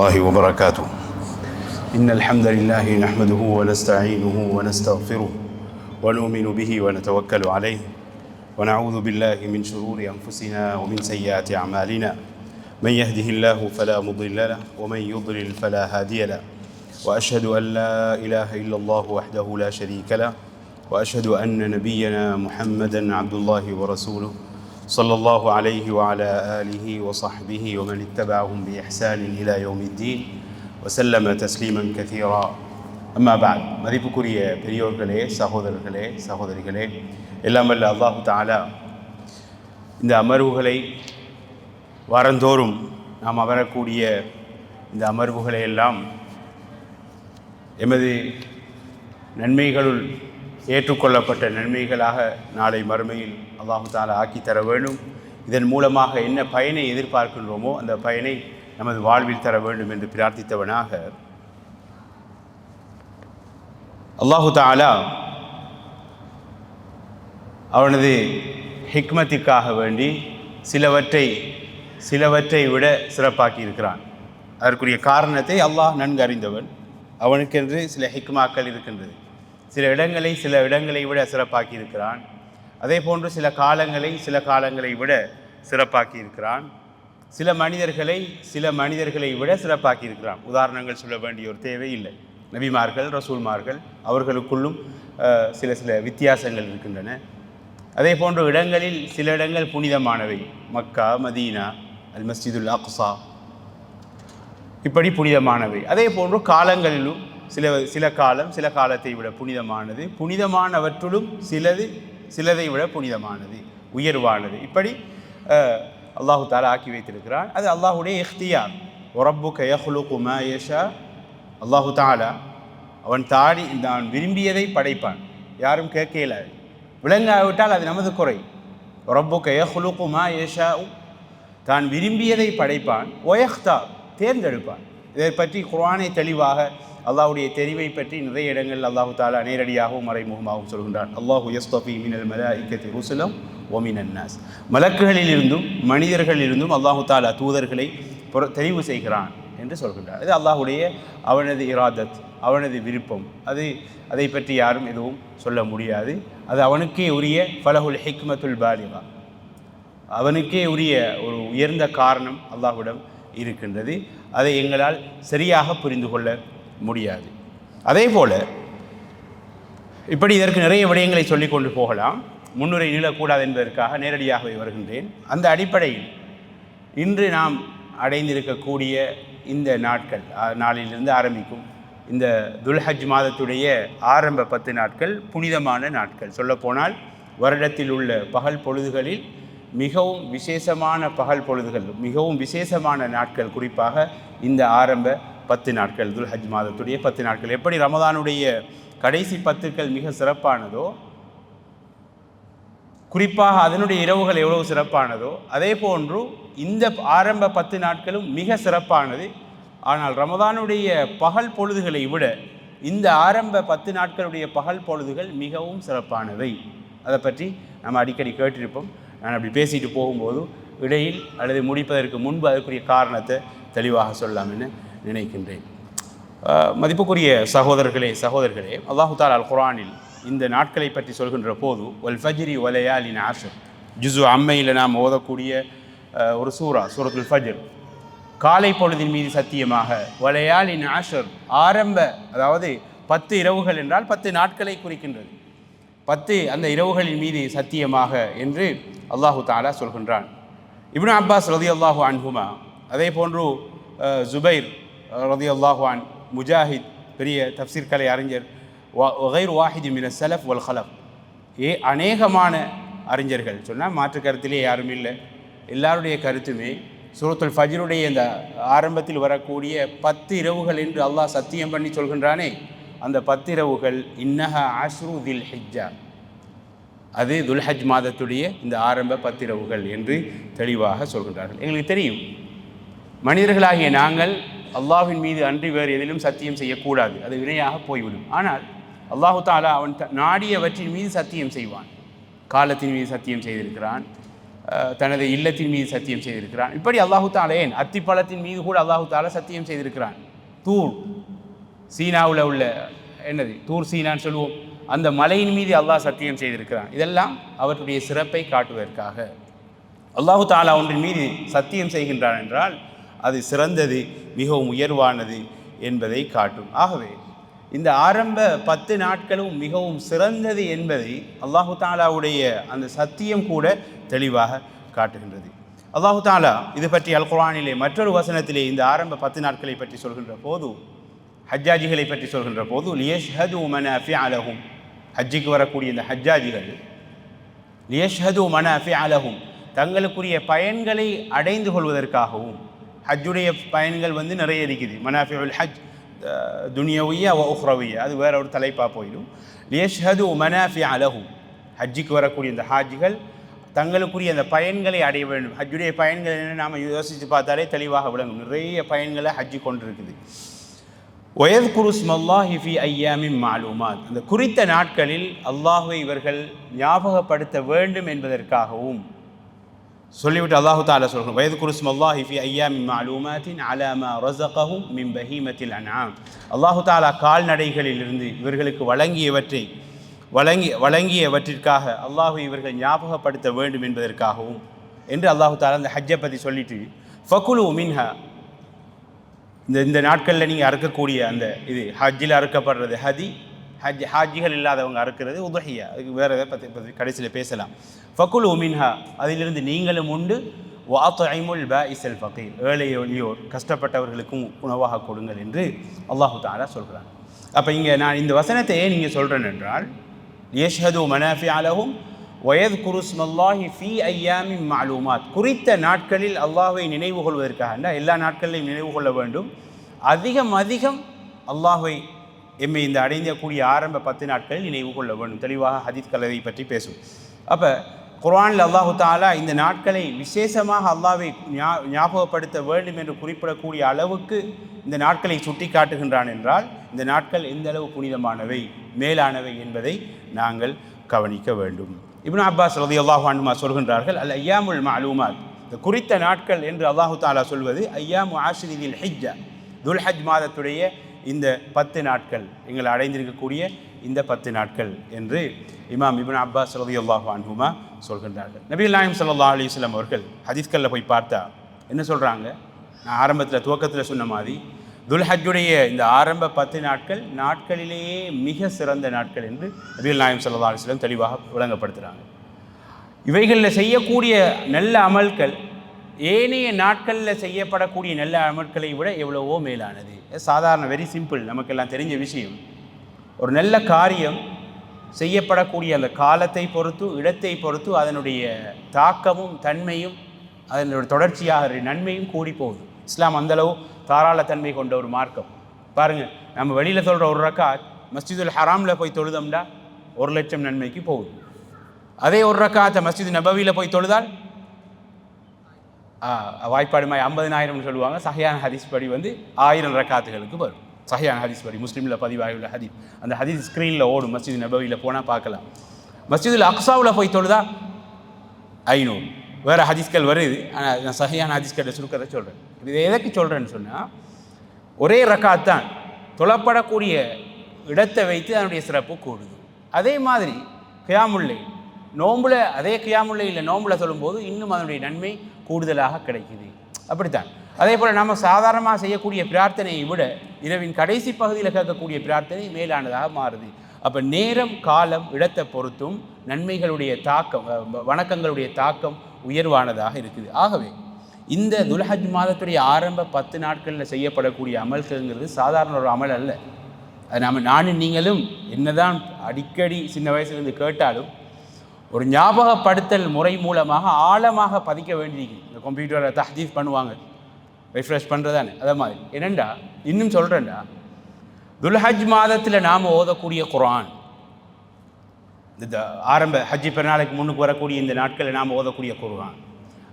الله وبركاته. إن الحمد لله نحمده ونستعينه ونستغفره ونؤمن به ونتوكل عليه ونعوذ بالله من شرور أنفسنا ومن سيئات أعمالنا. من يهده الله فلا مضل له ومن يضلل فلا هادي له. وأشهد أن لا إله إلا الله وحده لا شريك له وأشهد أن نبينا محمدا عبد الله ورسوله صلى الله عليه وعلى آله وصحبه ومن اتبعهم بإحسان إلى يوم الدين وسلم تسليما كثيرا. أما بعد. மதிப்புக்குரிய பெரியோர்களே, சகோதரர்களே, சகோதரிகளே, எல்லாம் வல்ல அல்லாஹு தஆலா இந்த அமர்வுகளை வாரந்தோறும் நாம் அமரக்கூடிய இந்த அமர்வுகளை எல்லாம் எமது நன்மைகளுள் ஏற்றுக்கொள்ளப்பட்ட நன்மைகளாக நாளை மறுமையில் அல்லாஹு தஆலா ஆக்கி தர வேண்டும். இதன் மூலமாக என்ன பயனை எதிர்பார்க்கின்றோமோ அந்த பயனை நமது வாழ்வில் தர வேண்டும் என்று பிரார்த்தித்தவனாக, அல்லாஹு தஆலா அவனது ஹிக்மத்திற்காக வேண்டி சிலவற்றை விட சிறப்பாக்கி இருக்கிறான். அதற்குரிய காரணத்தை அல்லாஹ் நன்கு அறிந்தவன். அவனுக்கென்று சில ஹிக்மாக்கள் இருக்கின்றது. சில இடங்களை விட சிறப்பாக்கி இருக்கிறான். அதே போன்று சில காலங்களை விட சிறப்பாக்கி இருக்கிறான். சில மனிதர்களை விட சிறப்பாக்கி இருக்கிறான். உதாரணங்கள் சொல்ல வேண்டிய ஒரு தேவை இல்லை. நபிமார்கள், ரசூல்மார்கள், அவர்களுக்குள்ளும் சில வித்தியாசங்கள் இருக்கின்றன. அதே போன்று சில இடங்கள் புனிதமானவை. மக்கா, மதீனா, அல் மஸ்ஜிதுல் அக்ஸா, இப்படி புனிதமானவை. அதே போன்று காலங்களிலும் சில காலத்தை விட புனிதமானது, புனிதமானவற்றுளும் சிலதை விட புனிதமானது, உயர்வானது. இப்படி அல்லாஹு தஆலா ஆக்கி வைத்திருக்கிறான். அது அல்லாஹுடைய இஹ்தியார். ரப்புக யஹ்லுகு மா யஷா. அல்லாஹு தஆலா அவன் விரும்பியதை படைப்பான். யாரும் கேட்க இயலாது. விளங்காவிட்டால் அது நமது குறை. ரப்புக யஹ்லுகு மா யஷா, தான் விரும்பியதை படைப்பான். வயஹ்தார், தேர்ந்தெடுப்பான். இதை பற்றி குர்ஆனை தெளிவாக அல்லாஹ்வுடைய தெரிவை பற்றி நிறைய இடங்கள் அல்லாஹு தஆலா நேரடியாகவும் மறைமுகமாகவும் சொல்கின்றான். அல்லாஹு யஸ்தஃபி மினல் மலாயிகத்தி ருசுலம் வ மினன் நாஸ். மலக்குகளிலிருந்தும் மனிதர்களிலிருந்தும் அல்லாஹு தஆலா தூதர்களை தெரிவு செய்கிறான் என்று சொல்கின்றார். இது அல்லாஹுடைய அவனது இராதத், அவனது விருப்பம். அதை பற்றி யாரும் எதுவும் சொல்ல முடியாது. அது அவனுக்கே உரிய ஃபலஹுல் ஹிக்மத்துல் பாலிகா, அவனுக்கே உரிய ஒரு உயர்ந்த காரணம் அல்லாஹ்விடம் இருக்கின்றது. அதை எங்களால் சரியாக புரிந்து கொள்ள முடியாது. அதே போல இப்படி இதற்கு நிறைய விடயங்களை சொல்லிக் கொண்டு போகலாம். முன்னுரை நீளக்கூடாது என்பதற்காக நேரடியாகவே வருகின்றேன். அந்த அடிப்படையில் இன்று நாம் அடைந்திருக்கக்கூடிய இந்த நாளிலிருந்து ஆரம்பிக்கும் இந்த துல்ஹஜ் மாதத்துடைய ஆரம்ப 10 நாட்கள் புனிதமான நாட்கள். சொல்லப்போனால் வருடத்தில் உள்ள பகல் பொழுதுகளில் மிகவும் விசேஷமான பகல் பொழுதுகள், மிகவும் விசேஷமான நாட்கள். குறிப்பாக இந்த ஆரம்ப 10 நாட்கள், துல்ஹஜ் மாதத்துடைய 10 நாட்கள். எப்படி ரமதானுடைய கடைசி 10 மிக சிறப்பானதோ, குறிப்பாக அதனுடைய இரவுகள் எவ்வளவு சிறப்பானதோ, அதே போன்று இந்த ஆரம்ப 10 நாட்களும் மிக சிறப்பானது. ஆனால் ரமதானுடைய பகல் பொழுதுகளை விட இந்த ஆரம்ப 10 நாட்களுடைய பகல் பொழுதுகள் மிகவும் சிறப்பானவை. அதை பற்றி நம்ம அடிக்கடி கேட்டிருப்போம். நான் அப்படி பேசிட்டு போகும்போது இடையில் அல்லது முடிப்பதற்கு முன்பு அதற்குரிய காரணத்தை தெளிவாக சொல்லலாம் என்று நினைக்கின்றேன். மதிப்புக்குரிய சகோதரர்களே, அல்லாஹு தஆலா அல் குர்ஆனில் இந்த நாட்களை பற்றி சொல்கின்ற போது வல் ஃபஜ்ரி வ லயாலின் அஷ்ர், ஜுஸு அம்மையில் நாம் ஓதக்கூடிய ஒரு சூரத்துல் ஃபஜ்ர், காலை பொழுதின் மீது சத்தியமாக, வ லயாலின் அஷ்ர், அதாவது 10 இரவுகள் என்றால் 10 நாட்களை குறிக்கின்றது. 10 அந்த இரவுகளின் மீது சத்தியமாக என்று அல்லாஹு தஆலா சொல்கின்றான். இப்னு அப்பாஸ் ரலியல்லாஹு அன்ஹுமா, அதே போன்று ஜுபைர் ரலியல்லாஹு அன், முஜாஹித் பெரிய தஃப்சீர் கலை அறிஞர், வகைர் வாஹிதி மின ஸலஃப் வல் ஹலஃப், அநேகமான அறிஞர்கள் சொன்னால் மாற்று கருத்திலே யாரும் இல்லை. எல்லாருடைய கருத்துமே சூரத்துல் ஃபஜ்ருடைய இந்த ஆரம்பத்தில் வரக்கூடிய 10 இரவுகள் என்று அல்லாஹ் சத்தியம் பண்ணி சொல்கின்றானே, அந்த 10 இரவுகள் இன்னஹா அஷ்ரு தில் ஹிஜ்ஜா, அது துல்ஹஜ் மாதத்துடைய இந்த ஆரம்ப 10 இரவுகள் என்று தெளிவாக சொல்கின்றார்கள். எங்களுக்கு தெரியும், மனிதர்களாகிய நாங்கள் அல்லாஹ்வின் மீது அன்றி வேறு எதிலும் சத்தியம் செய்யக்கூடாது, அது வினையாக போய்விடும். ஆனால் அல்லாஹு தஆலா அவன் நாடியவற்றின் மீது சத்தியம் செய்வான். காலத்தின் மீது சத்தியம் செய்திருக்கிறான், தனது இல்லத்தின் மீது சத்தியம் செய்திருக்கிறான். இப்படி அல்லாஹு தாலா ஏன் அத்திப்பழத்தின் மீது கூட அல்லாஹு தாலா சத்தியம் செய்திருக்கிறான். தூர் சீனாவில் உள்ள என்னது தூர் சீனான்னு சொல்லுவோம், அந்த மலையின் மீது அல்லாஹ் சத்தியம் செய்திருக்கிறான். இதெல்லாம் அவற்றுடைய சிறப்பை காட்டுவதற்காக. அல்லாஹு தாலா ஒன்றின் மீது சத்தியம் செய்கின்றான் என்றால் அது சிறந்தது, மிகவும் உயர்வானது என்பதை காட்டும். ஆகவே இந்த ஆரம்ப 10 நாட்களும் மிகவும் சிறந்தது என்பதை அல்லாஹு தாலாவுடைய அந்த சத்தியம் கூட தெளிவாக காட்டுகின்றது. அல்லாஹு தாலா இது பற்றி அல் குர்ஆனிலே மற்றொரு வசனத்திலே இந்த ஆரம்ப 10 நாட்களை பற்றி சொல்கின்ற போது, ஹஜ்ஜாஜிகளை பற்றி சொல்கின்ற போது, லியஷ்ஹது மனாஃபிஅ லஹும், ஹஜ்ஜுக்கு வரக்கூடிய இந்த ஹஜ்ஜாஜிகள் லியஷ்ஹது மனாஃபிஅ லஹும், தங்களுக்குரிய பயன்களை அடைந்து கொள்வதற்காகவும். ஹஜ்ஜுடைய பயன்கள் நிறைய இருக்குது. மனாஃபிஉல் ஹஜ் துனியவியா வ உஹ்ரவியா, அது வேற ஒரு தலைப்பாக போயிடும். லியஷ்ஹது மனாஃபிஅ லஹும், ஹஜ்ஜுக்கு வரக்கூடிய இந்த ஹாஜிகள் தங்களுக்குரிய அந்த பயன்களை அடைய வேண்டும். ஹஜ்ஜுடைய பயன்கள் என்னென்னு நாம் யோசித்து பார்த்தாலே தெளிவாக விளங்கும். நிறைய பயன்களை ஹஜ்ஜு கொண்டிருக்குது. வயத்குரு ஸ்மல்லாஹி ஃபி ஐயாமின் மஅலூமாத், அந்த குறித்த நாட்களில் அல்லாஹ்வை இவர்கள் ஞாபகப்படுத்த வேண்டும் என்பதற்காகவும் சொல்லிவிட்டு அல்லாஹு தாலா சொல்கிறோம், வயத்குரு ஸ்மல்லாஹி ஃபி ஐயாமின் மஅலூமாத்தின் அலா மா ரஸகஹும் மின் பஹீமத்தில் அன்ஆம், அல்லாஹு தாலா கால்நடைகளிலிருந்து இவர்களுக்கு வழங்கியவற்றிற்காக அல்லாஹ்வை இவர்கள் ஞாபகப்படுத்த வேண்டும் என்பதற்காகவும் என்று அல்லாஹு தாலா அந்த ஹஜ்ஜை பற்றி சொல்லிட்டு, ஃபகுலு மின்ஹா, இந்த நாட்களில் நீங்கள் அறுக்கக்கூடிய அந்த இது ஹஜ்ஜில் அறுக்கப்படுறது ஹாஜிகள் இல்லாதவங்க அறுக்கிறது உதுஹியா, அதுக்கு வேறு எதை பற்றி கடைசியில் பேசலாம். ஃபகுலு மின்ஹா, அதிலிருந்து நீங்களும் உண்டு. வஅத்இமுல் பாஇஸல் ஃபகீர், ஏழை எளியோர் கஷ்டப்பட்டவர்களுக்கும் உணவாக கொடுங்கள் என்று அல்லாஹு தஆலா சொல்கிறான். அப்போ இங்கே நான் இந்த வசனத்தையே நீங்கள் சொல்கிறேன் என்றால், யஷ்ஹது மனாஃபிஅ லஹும் வயத்குரு ஸ்மல்லாஹி ஃபீ ஐயாமின் மஅலூமாத், குறித்த நாட்களில் அல்லாஹ்வை நினைவு கொள்வதற்காக. எல்லா நாட்களிலையும் நினைவு கொள்ள வேண்டும். அதிகம் அல்லாஹ்வை எம்மை இந்த அடைந்தக்கூடிய ஆரம்ப 10 நாட்களில் நினைவு கொள்ள வேண்டும். தெளிவாக ஹதீஸ் கலவை பற்றி பேசும். அப்போ குர்ஆனில் அல்லாஹு தஆலா இந்த நாட்களை விசேஷமாக அல்லாஹ்வை ஞாபகப்படுத்த வேண்டும் என்று குறிப்பிடக்கூடிய அளவுக்கு இந்த நாட்களை சுட்டி காட்டுகின்றான் என்றால், இந்த நாட்கள் எந்த அளவு புனிதமானவை, மேலானவை என்பதை நாங்கள் கவனிக்க வேண்டும். இப்னு அப்பாஸ் ரலியல்லாஹு அன்ஹுமா சொல்கின்றார்கள், அல் ஐயாமுல் மஅலூமாத், இந்த குறித்த நாட்கள் என்று அல்லாஹு தஆலா சொல்வது ஐயாமு ஆஷிரி தில் ஹிஜ்ஜா, துல்ஹஜ் மாதத்துடைய இந்த 10 நாட்கள், எங்களை அடைந்திருக்கக்கூடிய இந்த 10 நாட்கள் என்று இமாம் இப்னு அப்பாஸ் ரலியல்லாஹு அன்ஹுமா சொல்கின்றார்கள். நபிகள் நாயகம் ஸல்லல்லாஹு அலைஹி வஸல்லம் அவர்கள் ஹதீஸ்களில் போய் பார்த்தா என்ன சொல்கிறாங்க? நான் ஆரம்பத்தில் துவக்கத்தில் சொன்ன மாதிரி துல்ஹஜ்ஜுடைய இந்த ஆரம்ப 10 நாட்களிலேயே மிக சிறந்த நாட்கள் என்று நபிகள் நாயகம் ஸல்லல்லாஹு அலைஹி வஸல்லம் தெளிவாக விளங்கப்படுத்துகிறாங்க. இவைகளில் செய்யக்கூடிய நல்ல அமல்கள் ஏனைய நாட்களில் செய்யப்படக்கூடிய நல்ல அமல்களை விட எவ்வளவோ மேலானது. சாதாரண வெரி சிம்பிள், நமக்கெல்லாம் தெரிஞ்ச விஷயம். ஒரு நல்ல காரியம் செய்யப்படக்கூடிய அந்த காலத்தை பொறுத்து, இடத்தை பொறுத்து அதனுடைய தாக்கமும் தன்மையும் அதனுடைய தொடர்ச்சியாக நன்மையும் கூடி போகுது. இஸ்லாம் அந்தளவு தாராள தன்மை கொண்ட ஒரு மார்க்கம். பாருங்கள், நம்ம வெளியில் சொல்கிற ஒரு ரக்காத் மஸ்ஜிதுல் ஹராமில் போய் தொழுதோம்னா 1,00,000 நன்மைக்கு போகுது. அதே ஒரு ரக்காத்தை மஸ்ஜிது நபவியில் போய் தொழுதால் வாய்ப்பாடுமாய் 50,000 சொல்லுவாங்க. சஹியான ஹதீஸ் படி 1000 ரக்காத்துகளுக்கு வரும். சஹியான ஹதீஸ் படி முஸ்லீமில் பதிவாயுள்ள ஹதீஸ், அந்த ஹதீஸ் ஸ்க்ரீனில் ஓடும். மஸ்ஜித் நபவியில் போனால் பார்க்கலாம். மஸ்ஜிதுல் அக்ஸாவில் போய் தொழுதா 500. வேறு ஹதீஸ்கள் வருது, ஆனால் நான் சஹியான ஹதீஸ்களை சுருக்கத்தை சொல்கிறேன். இது எதற்கு சொல்கிறேன்னு சொன்னால், ஒரே ரக்காத் தான் தொழப்படக்கூடிய இடத்தை வைத்து அதனுடைய சிறப்பு கூடுது. அதே மாதிரி கியாமுல்லை நோம்பில், அதே கியாமுல்லை இல்லை நோம்பில் சொல்லும்போது இன்னும் அதனுடைய நன்மை கூடுதலாக கிடைக்குது. அப்படித்தான். அதே போல் நம்ம சாதாரணமாக செய்யக்கூடிய பிரார்த்தனையை விட இரவின் கடைசி பகுதியில் கேட்கக்கூடிய பிரார்த்தனை மேலானதாக மாறுது. அப்போ நேரம், காலம், இடத்தை பொறுத்தும் நன்மைகளுடைய தாக்கம், வணக்கங்களுடைய தாக்கம் உயர்வானதாக இருக்குது. ஆகவே இந்த துல்ஹஜ் மாதத்துடைய ஆரம்ப 10 நாட்களில் செய்யப்படக்கூடிய அமல்கள்ங்கிறது சாதாரண ஒரு அமல் அல்ல. அது நானும் நீங்களும் என்னதான் அடிக்கடி சின்ன வயசுலேருந்து கேட்டாலும் ஒரு ஞாபகப்படுத்தல் முறை மூலமாக ஆழமாக பதிக்க வேண்டியிருக்கு. இந்த கம்ப்யூட்டரை தஹ்தீஃப் பண்ணுவாங்க, ரிஃப்ரெஷ் பண்ணுறதானே, அதை மாதிரி. என்னெண்டா இன்னும் சொல்கிறேன்டா, துல்ஹஜ் மாதத்தில் நாம் ஓதக்கூடிய குர்ஆன், இந்த ஆரம்ப ஹஜ்ஜி பெருநாளைக்கு முன்னுக்கு வரக்கூடிய இந்த நாட்களில் நாம் ஓதக்கூடிய குர்ஆன்,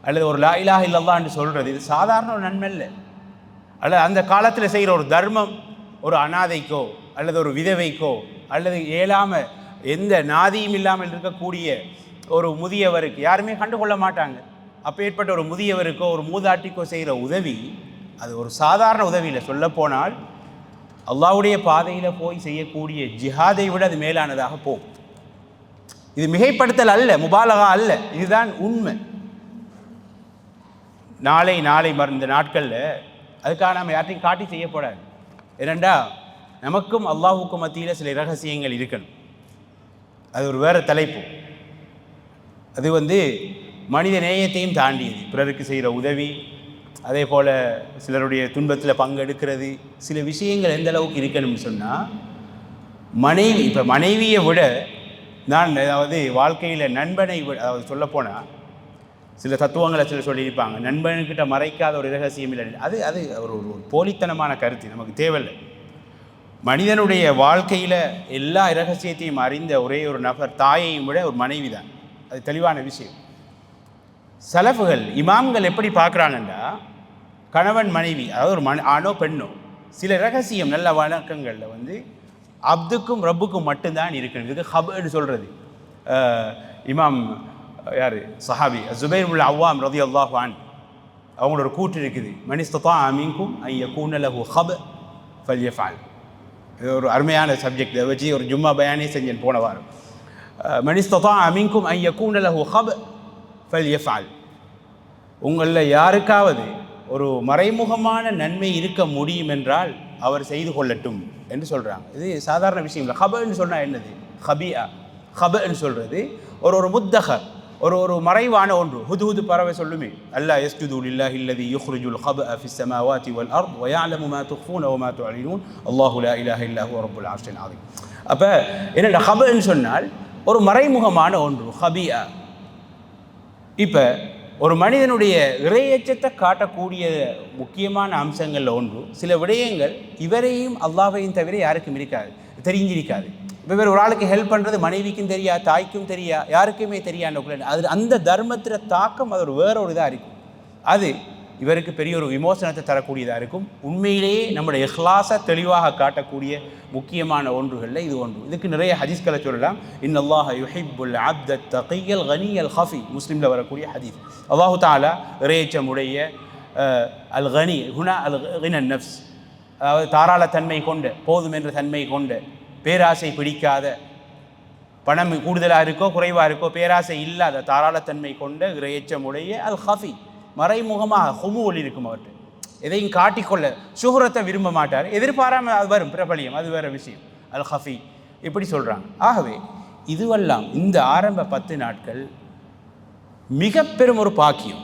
அல்லது ஒரு லா இலாஹ இல்லல்லாஹ் என்று சொல்கிறது, இது சாதாரண ஒரு நன்மை இல்லை. அல்லது அந்த காலத்தில் செய்கிற ஒரு தர்மம், ஒரு அனாதைக்கோ அல்லது ஒரு விதவைக்கோ அல்லது இயலாமல் எந்த நாதியும் இல்லாமல் இருக்கக்கூடிய ஒரு முதியவருக்கு யாருமே கண்டுகொள்ள மாட்டாங்க. அப்போ ஏற்பட்ட ஒரு முதியவருக்கோ ஒரு மூதாட்டிக்கோ செய்கிற உதவி அது ஒரு சாதாரண உதவியில் சொல்லப்போனால் அல்லாஹ்வுடைய பாதையில் போய் செய்யக்கூடிய ஜிஹாதை விட அது மேலானதாக போகும். இது மிகைப்படுத்தல் அல்ல, முபாலகா அல்ல, இதுதான் உண்மை. நாளை இந்த நாட்களில் அதுக்காக நம்ம யார்ட்டையும் காட்டி செய்யப்படாது. ஏனெண்டா நமக்கும் அல்லாஹுக்கும் மத்தியில் சில இரகசியங்கள் இருக்கணும். அது ஒரு வேறு தலைப்பு. அது மனித நேயத்தையும் தாண்டியது. பிறருக்கு செய்கிற உதவி, அதே போல் சிலருடைய துன்பத்தில் பங்கெடுக்கிறது, சில விஷயங்கள் எந்த அளவுக்கு இருக்கணும்னு சொன்னால் இப்போ மனைவியை விட நான் வாழ்க்கையில் நண்பனை விட, சொல்லப்போனால் சில தத்துவங்களை சொல்லியிருப்பாங்க, நண்பன்கிட்ட மறைக்காத ஒரு இரகசியம் இல்லை. அது ஒரு போலித்தனமான கருத்து, நமக்கு தேவையில்லை. மனிதனுடைய வாழ்க்கையில் எல்லா இரகசியத்தையும் அறிந்த ஒரே ஒரு நபர் தாயையும் விட ஒரு மனைவி தான். அது தெளிவான விஷயம். சலஃபுகள் இமாம்கள் எப்படி பார்க்குறாங்கன்னா, கணவன் மனைவி, அதாவது ஒரு ஆணோ பெண்ணோ, சில இரகசியம் நல்ல வழக்கங்களில் அப்துக்கும் ரப்புக்கும் மட்டும்தான் இருக்கணும். இது ஹப்னு சொல்கிறது. இமாம் யார் சஹாபி ஜுபைர் உல் அவ்வாம் ரலியல்லாஹு அன்ஹு அவங்களோட ஒரு கூற்று இருக்குது, மன் இஸ்ததா மின்கும் அன் யகூன லஹு ஹப் ஃபல்யஃஅல். இது ஒரு அருமையான சப்ஜெக்ட். இதை வச்சு ஒரு ஜும்மா பயானே செஞ்சேன் போன வாரம். மன் இஸ்ததா மின்கும் அன் யகூன லஹு ஹப் ஃபல்யஃஅல். உங்களில் யாருக்காவது ஒரு மறைமுகமான நன்மை இருக்க முடியும் என்றால் அவர் செய்து கொள்ளட்டும் என்று சொல்கிறாங்க. இது சாதாரண விஷயம் இல்லை. ஹபன்னு சொன்னால் என்னது? ஹபியா. ஹபன்னு சொல்கிறது ஒரு முத்தஹர், ஒரு மறைவான ஒன்று. ஹுது பறவை சொல்லுமே, அல்லா யஸ்ஜுது லில்லாஹி அல்லதி யுக்ரிஜுல் ஹபஅ ஃபிஸ் ஸமாவாதி வல் அர்த் வ யஅலமு மா துஃபூன வ மா துஅலினூன் அல்லாஹு லா இலாஹ இல்லா ஹுவ ரப்புல் அர்ஷில் அஸீம். அப்போ என்னடா ஹபன்னு சொன்னால் ஒரு மறைமுகமான ஒன்று, ஹபியா. இப்போ ஒரு மனிதனுடைய இறையச்சத்தை காட்டக்கூடிய முக்கியமான அம்சங்களில் ஒன்று, சில விடயங்கள் இவரையும் அல்லாஹ்வையும் தவிர யாருக்கும் இருக்காது, தெரிஞ்சிருக்காது. இப்போ வேறு ஒரு ஆளுக்கு ஹெல்ப் பண்ணுறது மனைவிக்கும் தெரியா, தாய்க்கும் தெரியா, யாருக்குமே தெரியாதுக்குள்ள அது அந்த தர்மத்தில் தாக்கம் அது வேற ஒரு இதாக இருக்கும். அது இவருக்கு பெரிய ஒரு விமோசனத்தை தரக்கூடியதாக இருக்கும். உண்மையிலேயே நம்முடைய இஹ்லாஸை தெளிவாக காட்டக்கூடிய முக்கியமான ஒன்றுகளில் இது ஒன்று. இதுக்கு நிறைய ஹதீஸ்களை சொல்லலாம். இன்னல்லாஹ யுஹிப்புல் அப்த தகியல் கனியல் ஹஃபி, முஸ்லீமில் வரக்கூடிய ஹதீஸ். அல்லாஹு தஆலா இறையச்சமுடைய அல் கனி ஹுனா அல் கினன் நஃப்ஸ், அதாவது தாராளத்தன்மை கொண்ட, போதும் என்ற தன்மை கொண்ட, பேராசை பிடிக்காத, பணம் கூடுதலாக இருக்கோ குறைவாக இருக்கோ பேராசை இல்லாத தாராளத்தன்மை கொண்ட இறையச்சமுடைய அல் ஹஃபி, மறைமுகமாக ஹுமுவல் இருக்கும். அவர்கிட்ட எதையும் காட்டிக்கொள்ள, சுஹரத்தை விரும்ப மாட்டார், எதிர்பாராமல் அது வரும் பிரபலியம், அது வேறு விஷயம். அல் ஹஃபி இப்படி சொல்கிறாங்க. ஆகவே இதுவெல்லாம் இந்த ஆரம்ப 10 நாட்கள் மிக பெரும் ஒரு பாக்கியம்.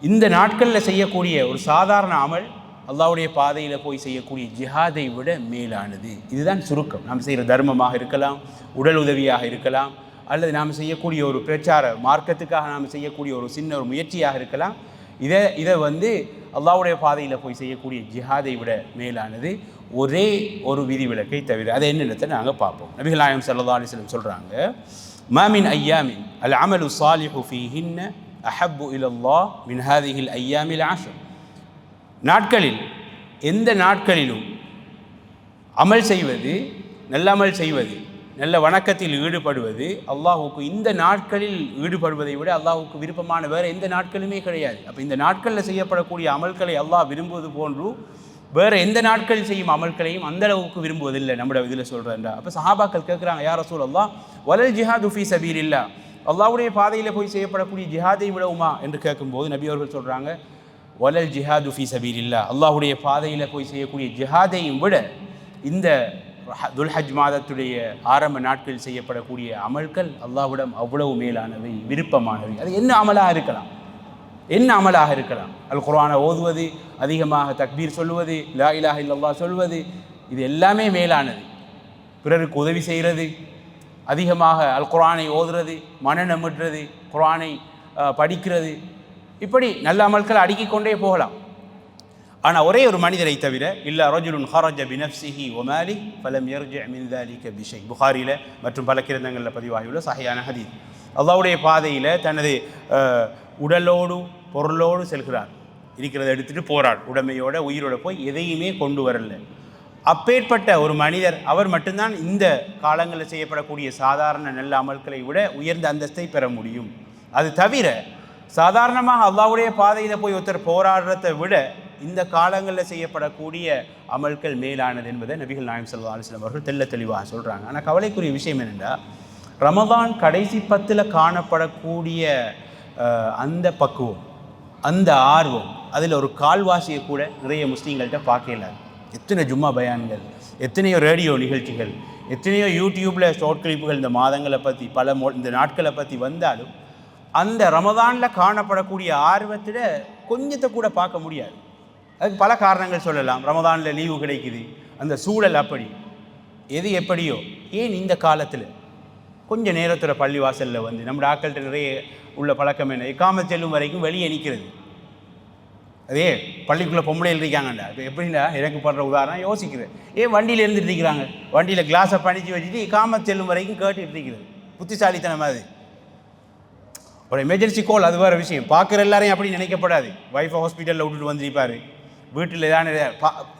இந்த நாட்களில் செய்யக்கூடிய ஒரு சாதாரண அமல் அல்லாஹ்வுடைய பாதையில் போய் செய்யக்கூடிய ஜிஹாதை விட மேலானது. இதுதான் சுருக்கம். நாம் செய்கிற தர்மமாக இருக்கலாம், உடல் உதவியாக இருக்கலாம், அல்லது நாம் செய்யக்கூடிய ஒரு பிரச்சார மார்க்கத்துக்காக நாம் செய்யக்கூடிய ஒரு சின்ன ஒரு முயற்சியாக இருக்கலாம். இதை அல்லாஹ்வுடைய பாதையில் போய் செய்யக்கூடிய ஜிஹாதை விட மேலானது ஒரே ஒரு விதிவிலக்கை தவிர. அது என்னென்னத்தை நாங்கள் பார்ப்போம். நபிகள் நாயகம் ஸல்லல்லாஹு அலைஹி வஸல்லம் சொல்கிறாங்க, மா மின் ஐயாமின் அல் அமலு ஸாலிஹு ஃபீஹின்ன அஹப்பு இலல்லாஹ் மின் ஹாதிஹில் ஐயாமில் ஆஷர். நாட்களில் எந்த நாட்களிலும் அமல் செய்வது, நல்ல அமல் செய்வது, நல்ல வணக்கத்தில் ஈடுபடுவது அல்லாஹுக்கு இந்த நாட்களில் ஈடுபடுவதை விட அல்லாஹுக்கு விருப்பமான வேறு எந்த நாட்களுமே கிடையாது. அப்போ இந்த நாட்களில் செய்யப்படக்கூடிய அமல்களை அல்லாஹ் விரும்புவது போன்று வேறு எந்த நாட்களில் செய்யும் அமல்களையும் அந்த அளவுக்கு விரும்புவதில்லை. நம்முடைய இதில் சொல்கிறேன்டா. அப்போ சஹாபாக்கள் கேட்குறாங்க, யா ரசூலல்லாஹ் வலல் ஜிஹாது ஃபீ சபீலில்லாஹ், அல்லாஹ்வுடைய பாதையில் போய் செய்யப்படக்கூடிய ஜிஹாதை விடவுமா என்று கேட்கும்போது நபி அவர்கள் சொல்கிறாங்க, வலல் ஜிஹாது ஃபீ சபீலில்லாஹ், அல்லாஹ்வுடைய பாதையில் போய் செய்யக்கூடிய ஜிஹாதையும் விட இந்த துல்ஹஜ் மாதத்துடைய ஆரம்ப நாட்களில் செய்யப்படக்கூடிய அமல்கள் அல்லாஹ்விடம் அவ்வளவு மேலானவை, விருப்பமானவை. அது என்ன அமலாக இருக்கலாம், என்ன அமலாக இருக்கலாம்? அல் குர்ஆனை ஓதுவது, அதிகமாக தக்பீர் சொல்வது, லா இலாஹ இல்லல்லாஹ் சொல்வது, இது எல்லாமே மேலானது. பிறருக்கு உதவி செய்கிறது, அதிகமாக அல் குர்ஆனை ஓதுறது, மனநமிடுறது, குர்ஆனை படிக்கிறது, இப்படி நல்ல அமல்கள் அடுக்கிக் கொண்டே போகலாம். ஆனால் ஒரே ஒரு மனிதரை தவிர, இல்லா ரஜுலுன் ஹரஜ பினஃப்ஸிஹி வ மாலிஹி ஃபலம் யர்ஜிஅ மின் ஸாலிக பிஷை, புகாரியில் மற்றும் பல கிரந்தங்களில் பதிவாகியுள்ள சஹீஹான ஹதீஸ். அல்லாஹ்வுடைய பாதையில் தனது உடலோடு பொருளோடு செல்கிறார், இருக்கிறத எடுத்துகிட்டு போகிறார், உடைமையோட உயிரோட போய் எதையுமே கொண்டு வரல. அப்பேற்பட்ட ஒரு மனிதர் அவர் மட்டும்தான் இந்த காலங்களில் செய்யப்படக்கூடிய சாதாரண நல்ல அமல்களை விட உயர்ந்த அந்தஸ்தை பெற முடியும். அது தவிர சாதாரணமாக அல்லாஹ்வுடைய பாதையில் போய் ஒருத்தர் போராடுறதை விட இந்த காலங்களில் செய்யப்படக்கூடிய அமல்கள் மேலானது என்பதை நபிகள் நாயகம் ஸல்லல்லாஹு அலைஹி வஸல்லம் அவர்கள் தெள்ள தெளிவாக சொல்கிறாங்க. ஆனால் கவலைக்குரிய விஷயம் என்னென்னா, ரமதான் கடைசி 10 காணப்படக்கூடிய அந்த பக்குவம், அந்த ஆர்வம், அதில் ஒரு கால்வாசியை கூட நிறைய முஸ்லீம்கள்கிட்ட பார்க்கல. எத்தனை ஜும்மா பயான்கள், எத்தனையோ ரேடியோ நிகழ்ச்சிகள், எத்தனையோ யூடியூப்பில் ஷார்ட் கிளிப்புகள் இந்த மாதங்களை பற்றி இந்த நாட்களை பற்றி வந்தாலும் அந்த ரமதானில் காணப்படக்கூடிய ஆர்வத்திட கொஞ்சத்தை கூட பார்க்க முடியாது. அதுக்கு பல காரணங்கள் சொல்லலாம். ரமதானில் லீவு கிடைக்குது, அந்த சூழல் அப்படி, எது எப்படியோ. ஏன் இந்த காலத்தில் கொஞ்சம் நேரத்தில் பள்ளி வாசலில் வந்து நம்ம ஆக்கள்கிட்ட நிறைய உள்ள பழக்கம் என்ன, இக்காமத் செல்லும் வரைக்கும் வெளியே நிற்கிறது. அதே பள்ளிக்குள்ளே பொம்பளையில் இருக்காங்கண்டா. இப்போ எப்படின்னா எனக்கு படுற உதாரணம் யோசிக்கிறேன். ஏன் வண்டியில் இருந்துட்டு இருக்கிறாங்க, வண்டியில் கிளாஸை பணிச்சு வச்சுட்டு இக்காமத் செல்லும் வரைக்கும் கேட்டுட்டு இருக்கிறது. புத்திசாலித்தனம் அது. ஒரு எமர்ஜென்சி கால், அது வேறு விஷயம். பார்க்குற எல்லாரையும் அப்படி நினைக்கப்படாது. வைஃபை ஹாஸ்பிட்டலில் விட்டுட்டு வந்துருப்பார், வீட்டில் ஏதாவது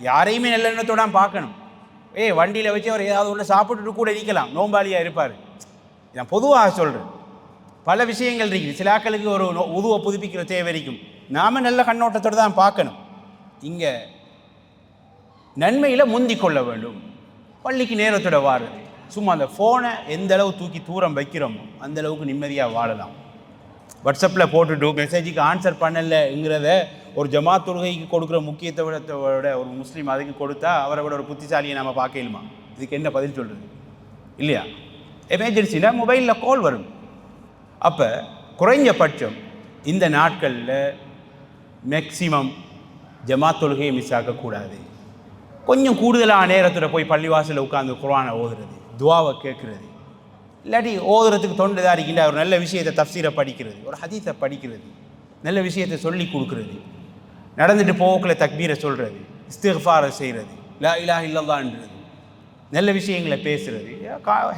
யாரையுமே நல்ல எண்ணத்தோட பார்க்கணும். வண்டியில் வச்சு அவர் ஏதாவது ஒன்று சாப்பிட்டுட்டு கூட இருக்கலாம், நோம்பாளியாக இருப்பார். நான் பொதுவாக சொல்கிறேன், பல விஷயங்கள் இருக்குது. சில ஆக்களுக்கு ஒரு உதுவை புதுப்பிக்கிற தேவை இருக்கும். நாம் நல்ல கண்ணோட்டத்தோடு தான் பார்க்கணும். இங்கே நன்மையில் முந்தி கொள்ள வேண்டும். பள்ளிக்கு நேரத்தோட வாருது. சும்மா அந்த ஃபோனை எந்த அளவு தூக்கி தூரம் வைக்கிறோமோ அந்த அளவுக்கு நிம்மதியாக வாழலாம். வாட்ஸ்அப்பில் போட்டுட்டு மெசேஜுக்கு ஆன்சர் பண்ணலைங்கிறத ஒரு ஜமாத் தொழுகைக்கு கொடுக்குற முக்கியத்துவத்தோட ஒரு முஸ்லீம் அதுக்கு கொடுத்தா அவரை விட ஒரு புத்திசாலியை நம்ம பார்க்கலுமா? இதுக்கு என்ன பதில் சொல்கிறது? இல்லையா? எமர்ஜென்சியில் மொபைலில் கால் வரும். அப்போ குறைஞ்சபட்சம் இந்த நாட்களில் மேக்சிமம் ஜமாத் தொழுகையை மிஸ் ஆகக்கூடாது. கொஞ்சம் கூடுதலான நேரத்தில் போய் பள்ளிவாசலில் உட்காந்து குர்ஆனை ஓதுறது, துவாவை கேட்குறது, இல்லாட்டி ஓதுறதுக்கு தொண்டுதாக இருக்கின்ற ஒரு நல்ல விஷயத்தை தஃப்சீரை படிக்கிறது, ஒரு ஹதீஸை படிக்கிறது, நல்ல விஷயத்தை சொல்லி கொடுக்குறது, நடந்துட்டு போக்குள்ள தக்பீரை சொல்கிறது, இஸ்திக்ஃபாரை செய்கிறது, லா இலாஹ இல்லல்லாஹ்ன்றது, நல்ல விஷயங்களை பேசுகிறது,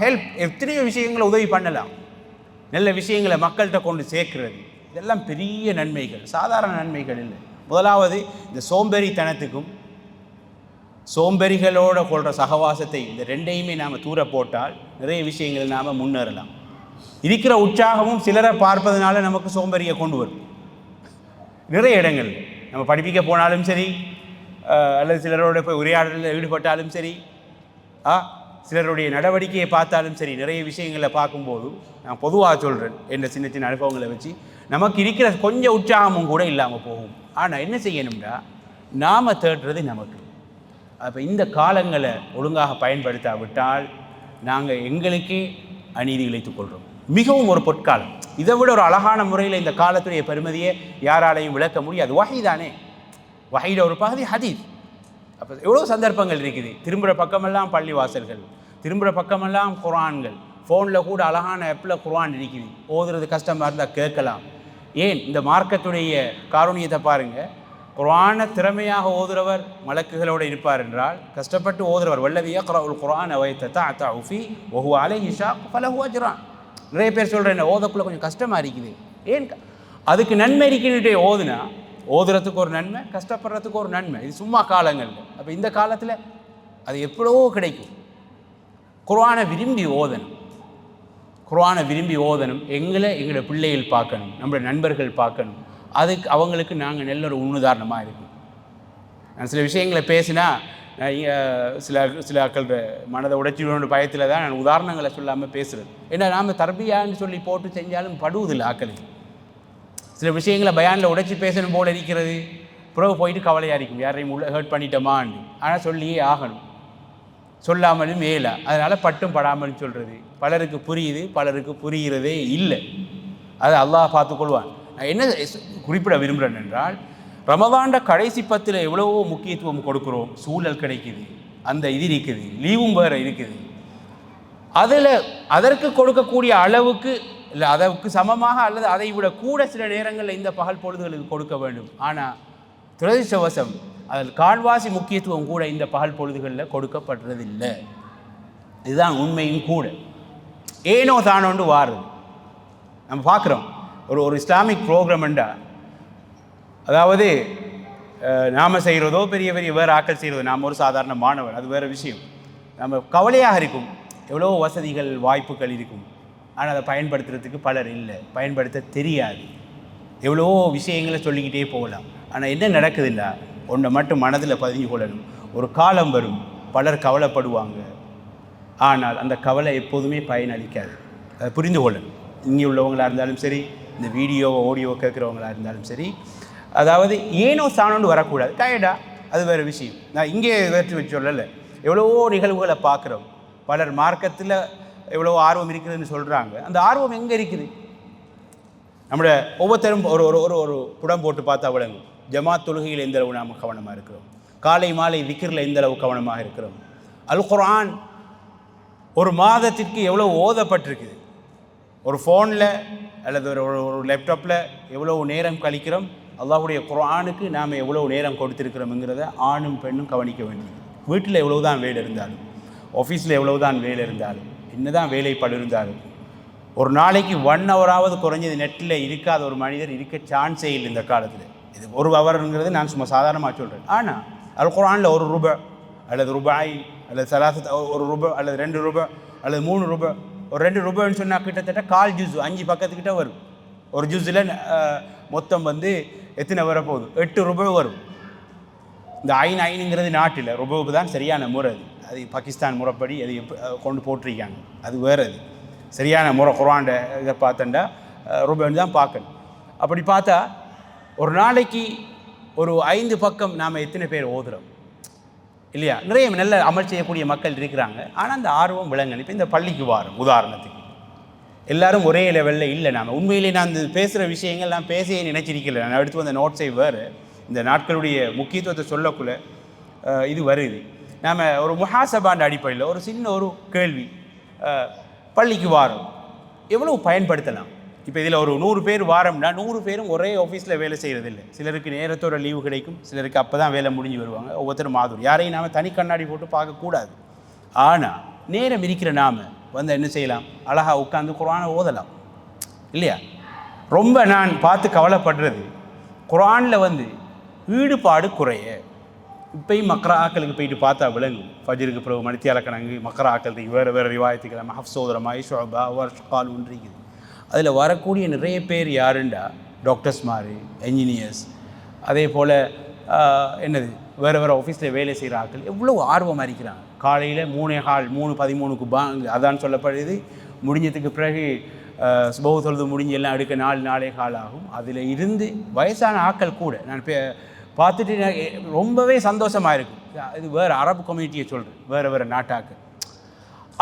ஹெல்ப், எத்தனையோ விஷயங்களை உதவி பண்ணலாம். நல்ல விஷயங்களை மக்கள்கிட்ட கொண்டு சேர்க்கிறது, இதெல்லாம் பெரிய நன்மைகள், சாதாரண நன்மைகள் இல்லை. முதலாவது இந்த சோம்பேறித்தனத்துக்கும் சோம்பேறிகளோட கொள்கிற சகவாசத்தை, இந்த ரெண்டையுமே நாம் தூர போட்டால் நிறைய விஷயங்கள் நாம் முன்னேறலாம். இருக்கிற உற்சாகமும் சிலரை பார்ப்பதனால நமக்கு சோம்பேறியை கொண்டு வரும். நிறைய இடங்கள் நம்ம படிப்பிக்க போனாலும் சரி, அல்லது சிலரோட போய் உரையாடலில் ஈடுபட்டாலும் சரி, சிலருடைய நடவடிக்கையை பார்த்தாலும் சரி, நிறைய விஷயங்களை பார்க்கும்போது நான் பொதுவாக சொல்கிறேன், என்ற சின்ன சின்ன அனுபவங்களை வச்சு நமக்கு இருக்கிற கொஞ்சம் உற்சாகமும் கூட இல்லாமல் போகும். ஆனால் என்ன செய்யணும்னா, நாம் தேடுறது நமக்கு. அப்போ இந்த காலங்களை ஒழுங்காக பயன்படுத்தாவிட்டால் நாங்கள் எங்களுக்கே அநீதி இழைத்துக் கொள்கிறோம். மிகவும் ஒரு பொற்காலம். இதை விட ஒரு அழகான முறையில் இந்த காலத்துடைய பெருமதியை யாராலையும் விளக்க முடியாது. வஹி தானே, வஹியில் ஒரு பகுதி ஹதீஸ். அப்போ எவ்வளோ சந்தர்ப்பங்கள் இருக்குது. திரும்புகிற பக்கமெல்லாம் பள்ளி வாசல்கள், திரும்புகிற பக்கமெல்லாம் குர்ஆன்கள், ஃபோனில் கூட அழகான ஆப்பில் குர்ஆன் இருக்குது. ஓதுறது கஷ்டமாக இருந்தால் கேட்கலாம். ஏன் இந்த மார்க்கத்துடைய காரூணியத்தை பாருங்கள். குர்ஆனை திறமையாக ஓதுறவர் மலக்குகளோடு இருப்பார் என்றால், கஷ்டப்பட்டு ஓதுறவர் வல்லதி யக்ரஉல் குர்ஆன வ யததஅதஉ ஃபீஹி வ ஹுவ அலைஹி ஷாக் ஃபலஹு அஜ்ரான். நிறைய பேர் சொல்கிறேன், ஓதக்குள்ளே கொஞ்சம் கஷ்டமாக இருக்குது. ஏன்? அதுக்கு நன்மை இருக்குன்னுட்டு ஓதுனா, ஓதுறதுக்கு ஒரு நன்மை, கஷ்டப்படுறதுக்கு ஒரு நன்மை. இது சும்மா காலங்கள். அப்போ இந்த காலத்தில் அது எப்படவோ கிடைக்கும். குர்ஆனை விரும்பி ஓதணும், குர்ஆனை விரும்பி ஓதணும். எங்களோட பிள்ளைகள் பார்க்கணும், நம்மளோட நண்பர்கள் பார்க்கணும். அதுக்கு அவங்களுக்கு நாங்கள் நல்ல ஒரு உதாரணமாக இருக்கும். நான் சில விஷயங்களை பேசினா சில ஆக்களோட மனதை உடைச்சிடணுன்ற பயத்தில் தான் நான் உதாரணங்களை சொல்லாமல் பேசுகிறது. ஏன்னா நாம் தர்பியான்னு சொல்லி போட்டு செஞ்சாலும் படுவதில்லை ஆக்களுக்கு. சில விஷயங்களை பயானில் உடைச்சி பேசணும் போல் இருக்கிறது, பிறகு போயிட்டு கவலையாக இருக்கும், யாரையும் ஹர்ட் பண்ணிட்டோமான்னு. ஆனால் சொல்லியே ஆகணும், சொல்லாமலும் மேலா. அதனால் பட்டும் படாமலும் சொல்கிறது. பலருக்கு புரியுது, பலருக்கு புரிகிறதே இல்லை. அதை அல்லாஹ் பார்த்துக்கொள்வான். நான் என்ன குறிப்பிட விரும்புகிறேன் என்றால், ரமதான்ட கடைசி 10 எவ்வளவோ முக்கியத்துவம் கொடுக்குறோம். சூழல் கிடைக்குது, அந்த இது இருக்குது, லீவும் வேறு இருக்குது. அதற்கு கொடுக்கக்கூடிய அளவுக்கு இல்லை, அதற்கு சமமாக அல்லது அதை விட கூட சில நேரங்களில் இந்த பகல் பொழுதுகளுக்கு கொடுக்க வேண்டும். ஆனால் துரதிர்ஷ்டவசம் அதில் கால்வாசி முக்கியத்துவம் கூட இந்த பகல் பொழுதுகளில் கொடுக்கப்படுறதில்லை. இதுதான் உண்மையும் கூட. ஏனோ தானோண்டு வாருது. நம்ம பார்க்குறோம் ஒரு இஸ்லாமிக் ப்ரோக்ராம்ண்டா, அதாவது நாம் செய்கிறதோ பெரிய பெரிய வேறு ஆக்கள் செய்கிறதோ, நாம் ஒரு சாதாரண மாணவன், அது வேறு விஷயம். நம்ம கவலையாக இருக்கும், எவ்வளோ வசதிகள் வாய்ப்புகள் இருக்கும், ஆனால் அதை பயன்படுத்துறதுக்கு பலர் இல்லை, பயன்படுத்த தெரியாது. எவ்வளோ விஷயங்களை சொல்லிக்கிட்டே போகலாம். ஆனால் என்ன நடக்குதுன்னா, ஒன்றை மட்டும் மனதில் பதிஞ்சு கொள்ளணும், ஒரு காலம் வரும் பலர் கவலைப்படுவாங்க, ஆனால் அந்த கவலை எப்போதுமே பயனளிக்காது. அதை புரிந்து கொள்ளணும். இங்கே உள்ளவங்களாக இருந்தாலும் சரி, இந்த ஆடியோ கேட்குறவங்களாக இருந்தாலும் சரி, அதாவது ஏனோ சாணோன்னு வரக்கூடாது. டயர்டா அது வேறு விஷயம். நான் இங்கே வேற்று வச்சு சொல்லலை, எவ்வளவோ நிகழ்வுகளை பார்க்குறோம். பலர் மார்க்கத்தில் எவ்வளோ ஆர்வம் இருக்குதுன்னு சொல்கிறாங்க. அந்த ஆர்வம் எங்கே இருக்குது? நம்மளோட ஒவ்வொருத்தரும் ஒரு ஒரு ஒரு புடம் போட்டு பார்த்தா விளங்கும். ஜமாத் தொழுகையில் எந்த அளவு நாம் கவனமாக இருக்கிறோம், காலை மாலை விக்கிரில் எந்த அளவு கவனமாக இருக்கிறோம், அல் குர்ஆன் ஒரு மாதத்திற்கு எவ்வளோ ஓதப்பட்டிருக்குது, ஒரு ஃபோனில் அல்லது ஒரு லேப்டாப்பில் எவ்வளோ நேரம் கழிக்கிறோம், அல்லாஹ்வுடைய குர்ஆனுக்கு நாம் எவ்வளோ நேரம் கொடுத்துருக்கிறோம்ங்கிறத ஆணும் பெண்ணும் கவனிக்க வேண்டியது. வீட்டில் எவ்வளோ தான் வேலை இருந்தாலும், ஆஃபீஸில் எவ்வளோ தான் வேலை இருந்தாலும், என்ன தான் வேலைப்பாடு இருந்தாலும், ஒரு நாளைக்கு 1 ஹவராவது குறைஞ்சது நெட்டில் இருக்காத ஒரு மனிதர் இருக்க சான்ஸே இல்லை இந்த காலத்தில். இது 1 ஹவருங்கிறது நான் சும்மா சாதாரணமாக சொல்கிறேன். ஆனால் அல் குர்ஆனில் ₹1 அல்லது ரூபாய் அல்லது சலாசத் ₹1 அல்லது ₹2 அல்லது ₹3, ஒரு ₹2 சொன்னால் கிட்டத்தட்ட 1/4 ஜூஸ் 5 பக்கத்துக்கிட்ட வரும். ஒரு ஜூஸில் மொத்தம் எத்தனை வரப்போகுது? ₹8 வரும். இந்த ஐனுங்கிறது நாட்டில் ரூபாவுக்கு தான் சரியான முறை. அது பாகிஸ்தான் முறைப்படி அது கொண்டு போட்டிருக்காங்க, அது வேறு. அது சரியான முறை குர்ஆன்ட இதை பார்த்தண்டா ரூபான்னு தான் பார்க்கணும். அப்படி பார்த்தா ஒரு நாளைக்கு ஒரு 5 பக்கம் நாம் எத்தனை பேர் ஓதுறோம் இல்லையா? நிறைய நல்ல அமல் செய்யக்கூடிய மக்கள் இருக்கிறாங்க, ஆனால் அந்த ஆர்வம் விளங்கணும். இப்போ இந்த பள்ளிக்கு வாரம் உதாரணத்துக்கு எல்லோரும் ஒரே லெவலில் இல்லை. நாம் உண்மையிலே நான் இந்த பேசுகிற விஷயங்கள் நான் பேசவே நினைச்சிருக்கல. நான் எடுத்து வந்த நோட்ஸை வேறு இந்த நாட்களுடைய முக்கியத்துவத்தை சொல்லக்குள்ள இது வருது. நாம் ஒரு முஹாசபாண்ட அடிப்படையில் ஒரு சின்ன ஒரு கேள்வி, பள்ளிக்கு வாரம் எவ்வளவு பயன்படுத்தலாம்? இப்போ இதில் ஒரு 100 பேர் வாரம்னா 100 பேரும் ஒரே ஆஃபீஸில் வேலை செய்கிறதில்லை. சிலருக்கு நேரத்தோட லீவு கிடைக்கும், சிலருக்கு அப்போ தான் வேலை முடிஞ்சு வருவாங்க. ஒவ்வொருத்தரும் மாதம் யாரையும் நாம் தனி கண்ணாடி போட்டு பார்க்கக்கூடாது. ஆனால் நேரம் இருக்கிற நாம் என்ன செய்யலாம்? அழகாக உட்காந்து குர்ஆனை ஓதலாம் இல்லையா? ரொம்ப நான் பார்த்து கவலைப்படுறது, குர்ஆனில் ஈடுபாடு குறைய. இப்போயும் மக்கரா ஆக்களுக்கு போயிட்டு பார்த்தா விளங்கும். ஃபஜ்ருக்கு பிறகு மணித்தியாலக்கணங்கு மக்கரா ஆக்களுக்கு வேறு வேறு ஹஃப்ஸ் ஓதுறமாய் ஷுஅபா வர்ஷ்கால் ஒன்றிக்குது. அதில் வரக்கூடிய நிறைய பேர் யாருண்டா டாக்டர்ஸ் மாதிரி, என்ஜினியர்ஸ், அதே போல் வேறு ஆஃபீஸில் வேலை செய்கிற ஆட்கள் எவ்வளோ ஆர்வமாக இருக்கிறாங்க. காலையில் 3:13 பாங்கு அதான் சொல்லப்படுது. முடிஞ்சதுக்கு பிறகு சுபஹ் தொழுது முடிஞ்சு எல்லாம் எடுக்க 4 ஆகும். அதில் இருந்து வயசான ஆட்கள் கூட நான் பார்த்துட்டு ரொம்பவே சந்தோஷமாக இருக்கும். இது வேறு அரபு கம்யூனிட்டியை சொல்கிறேன், வேறு நாட்டாக்கள்.